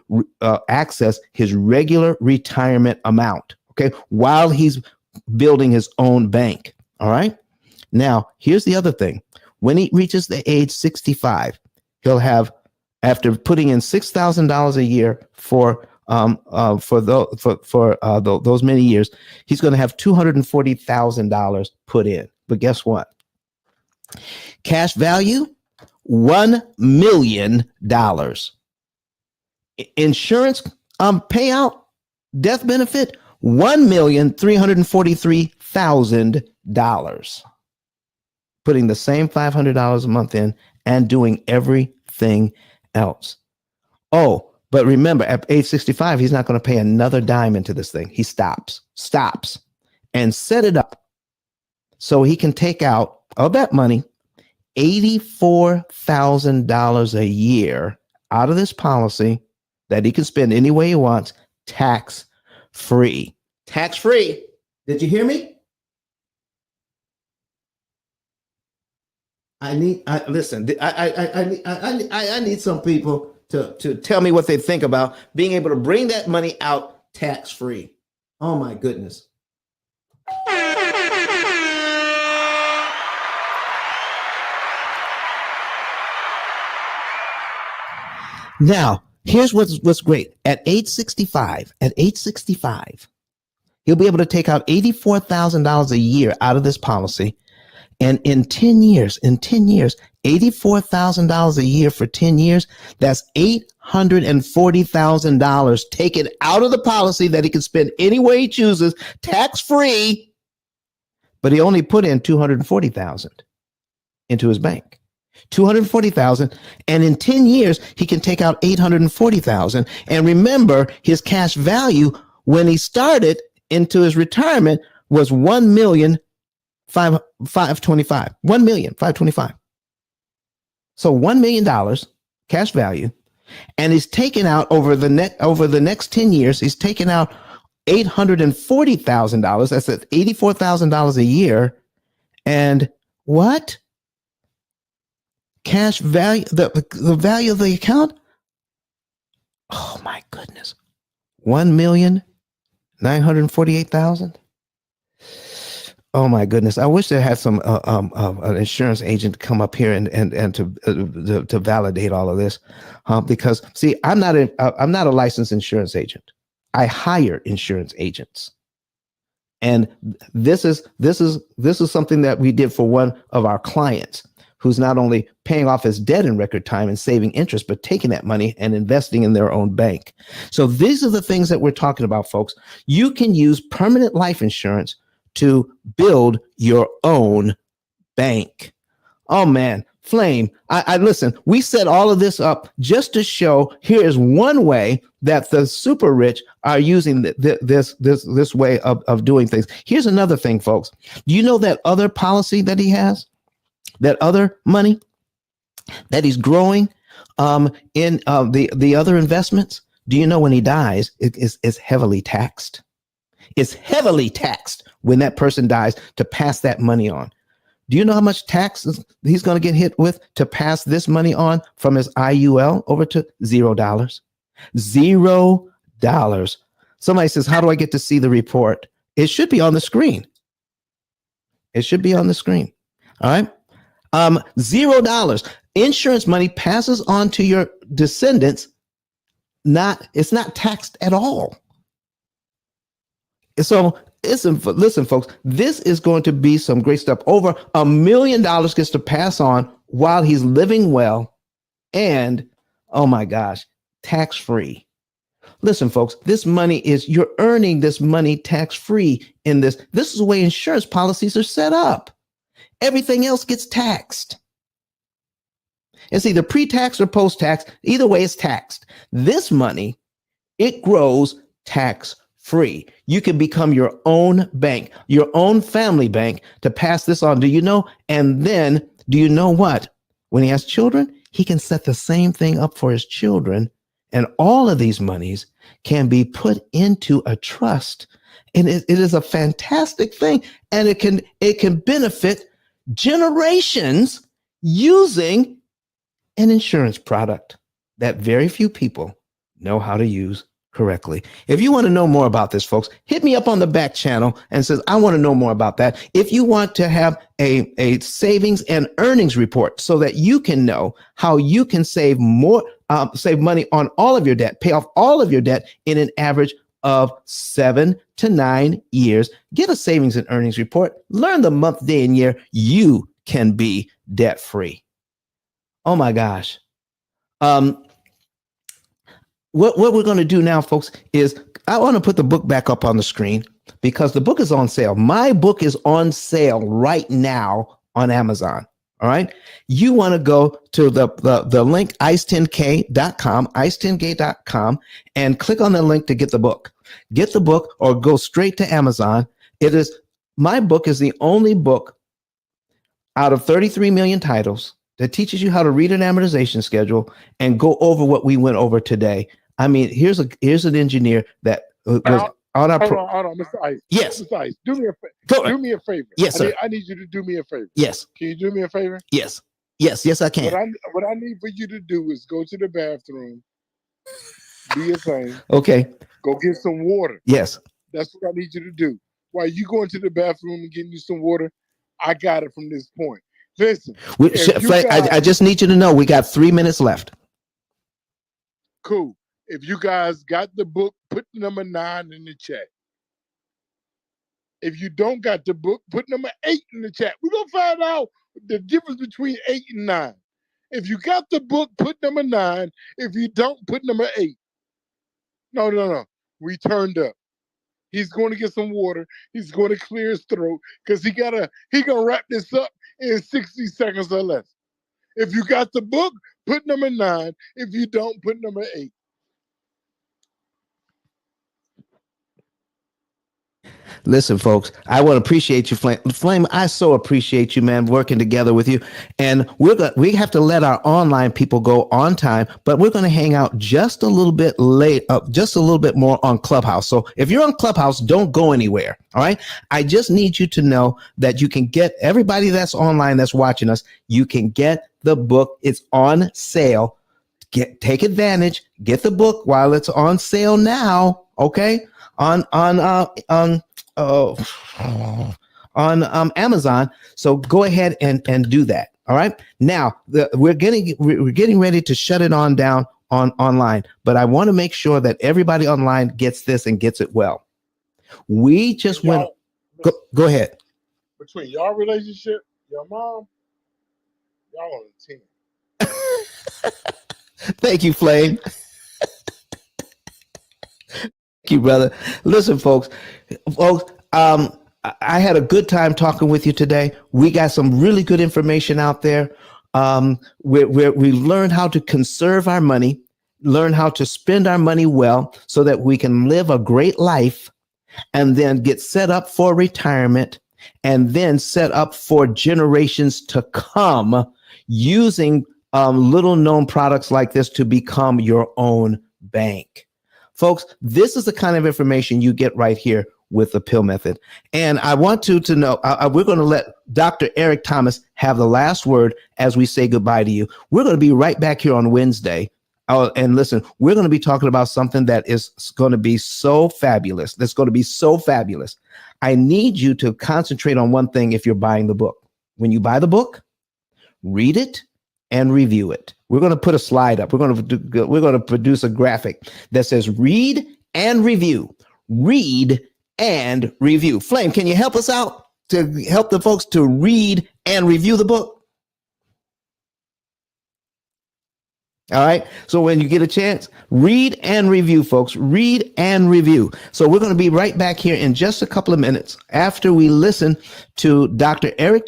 access his regular retirement amount, okay, while he's building his own bank. All right. Now, here's the other thing. When he reaches the age 65, he'll have, after putting in $6,000 a year for those many years, he's going to have $240,000 put in. But guess what? Cash value, $1 million. Insurance payout, death benefit, $1,343,000. Putting the same $500 a month in and doing everything else. Oh, but remember, at age 65, he's not going to pay another dime into this thing. He stops, and set it up so he can take out of that money $84,000 a year out of this policy that he can spend any way he wants, tax free. Tax free. Did you hear me? Listen. I need some people to tell me what they think about being able to bring that money out tax free. Oh my goodness. Now, here's what's great. At age 65, he'll be able to take out $84,000 a year out of this policy. And in 10 years, $84,000 a year for 10 years, that's $840,000 taken out of the policy that he can spend any way he chooses, tax free. But he only put in $240,000 into his bank. $240,000, and in 10 years he can take out $840,000. And remember, his cash value when he started into his retirement was $1,525,000. So $1 million cash value, and he's taken out over the next 10 years. He's taken out $840,000. That's at $84,000 a year, and what? Cash value, the value of the account. Oh my goodness, $1,948,000. Oh my goodness! I wish they had some an insurance agent come up here and to validate all of this, because see, I'm not a licensed insurance agent. I hire insurance agents, and this is something that we did for one of our clients, who's not only paying off his debt in record time and saving interest, but taking that money and investing in their own bank. So these are the things that we're talking about, folks. You can use permanent life insurance to build your own bank. Oh man, Flame, I listen, we set all of this up just to show here is one way that the super rich are using this way of doing things. Here's another thing, folks. Do you know that other policy that he has? That other money that he's growing in the other investments? Do you know when he dies, it's heavily taxed? It's heavily taxed when that person dies to pass that money on. Do you know how much tax he's going to get hit with to pass this money on from his IUL over to $0? $0. Somebody says, how do I get to see the report? It should be on the screen. It should be on the screen. All right. $0. Insurance money passes on to your descendants. It's not taxed at all. So listen, folks, this is going to be some great stuff. Over $1 million gets to pass on while he's living well. And oh my gosh, tax free. Listen, folks, you're earning this money tax free in this. This is the way insurance policies are set up. Everything else gets taxed. It's either pre-tax or post-tax. Either way, it's taxed. This money, it grows tax free. You can become your own bank, your own family bank to pass this on. Do you know? And then, do you know what? When he has children, he can set the same thing up for his children. And all of these monies can be put into a trust. And it is a fantastic thing. And it can benefit generations using an insurance product that very few people know how to use correctly. If you want to know more about this, folks, hit me up on the back channel and says, I want to know more about that. If you want to have a savings and earnings report so that you can know how you can save money on all of your debt, pay off all of your debt in an average of 7 to 9 years, get a savings and earnings report, learn the month, day, and year you can be debt free. Oh my gosh. What we're going to do now, folks, is I want to put the book back up on the screen because the book is on sale. My book is on sale right now on Amazon. All right. You want to go to the link ice10k.com, ice10k.com, and click on the link to get the book. Get the book or go straight to Amazon. My book is the only book out of 33 million titles that teaches you how to read an amortization schedule and go over what we went over today. I mean, here's an engineer that was on our hold on, Mr. Ice. Yes. Mr. Ice, do me a favor. Go Do me a favor. Yes, sir. I need you to do me a favor. Yes. Can you do me a favor? Yes. Yes, I can. What I need for you to do is go to the bathroom, be a thing. Okay. Go get some water. Yes. That's what I need you to do. While you go into the bathroom and getting you some water, I got it from this point. Listen. I just need you to know we got 3 minutes left. Cool. If you guys got the book, put number 9 in the chat. If you don't got the book, put number 8 in the chat. We're going to find out the difference between 8 and 9. If you got the book, put number 9. If you don't, put number 8. No. We turned up. He's going to get some water. He's going to clear his throat because he gonna wrap this up in 60 seconds or less. If you got the book, put number 9. If you don't, put number 8. Listen, folks, I want to appreciate you, Flame. Flame, I so appreciate you, man, working together with you. And we have to let our online people go on time, but we're going to hang out just a little bit just a little bit more on Clubhouse. So if you're on Clubhouse, don't go anywhere. All right. I just need you to know that you can get everybody that's online that's watching us. You can get the book. It's on sale. Take advantage. Get the book while it's on sale now. OK, on Amazon. So go ahead and do that. All right. Now we're getting ready to shut it on down online, but I want to make sure that everybody online gets this and gets it well. We just went. Go ahead. Between y'all relationship, your mom, y'all on the team. Thank you, Flame. Thank you, brother. Listen, folks, I had a good time talking with you today. We got some really good information out there. We learned how to conserve our money, learn how to spend our money well so that we can live a great life and then get set up for retirement and then set up for generations to come using little known products like this to become your own bank. Folks, this is the kind of information you get right here with the P.I.L.L method. And I want you to know, we're going to let Dr. Eric Thomas have the last word as we say goodbye to you. We're going to be right back here on Wednesday. And listen, we're going to be talking about something that is going to be so fabulous. That's going to be so fabulous. I need you to concentrate on one thing if you're buying the book. When you buy the book, read it and review it. We're going to put a slide up. We're going to produce a graphic that says read and review. Read and review. Flame, can you help us out to help the folks to read and review the book? All right. So when you get a chance, read and review, folks. Read and review. So we're going to be right back here in just a couple of minutes after we listen to Dr. Eric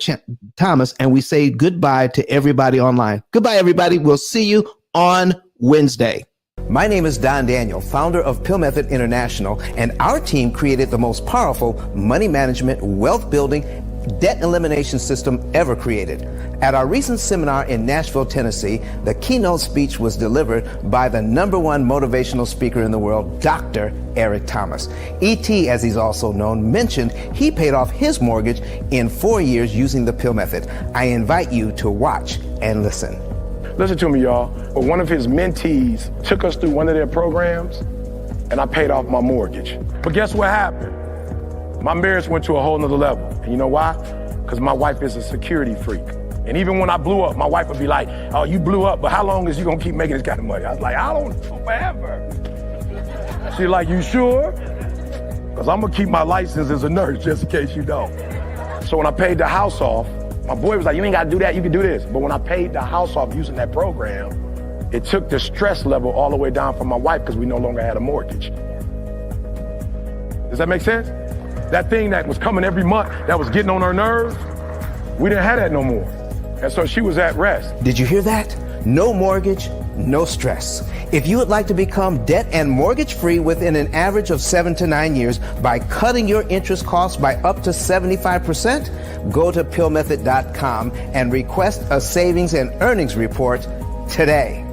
Thomas and we say goodbye to everybody online. Goodbye, everybody. We'll see you on Wednesday. My name is Don Daniel, founder of P.I.L.L Method International, and our team created the most powerful money management, wealth building, debt elimination system ever created. At our recent seminar in Nashville, Tennessee, the keynote speech was delivered by the #1 motivational speaker in the world, Dr. Eric Thomas. E.T., as he's also known, mentioned he paid off his mortgage in 4 years using the P.I.L.L method. I invite you to watch and listen. Listen to me, y'all. One of his mentees took us through one of their programs, and I paid off my mortgage. But guess what happened? My marriage went to a whole nother level. And you know why? Because my wife is a security freak. And even when I blew up, my wife would be like, oh, you blew up, but how long is you gonna keep making this kind of money? I was like, I don't know, forever. She's like, you sure? Because I'm gonna keep my license as a nurse just in case you don't. So when I paid the house off, my boy was like, you ain't gotta do that, you can do this. But when I paid the house off using that program, it took the stress level all the way down for my wife because we no longer had a mortgage. Does that make sense? That thing that was coming every month, that was getting on her nerves, we didn't have that no more. And so she was at rest. Did you hear that? No mortgage, no stress. If you would like to become debt and mortgage free within an average of 7 to 9 years by cutting your interest costs by up to 75%, go to pillmethod.com and request a savings and earnings report today.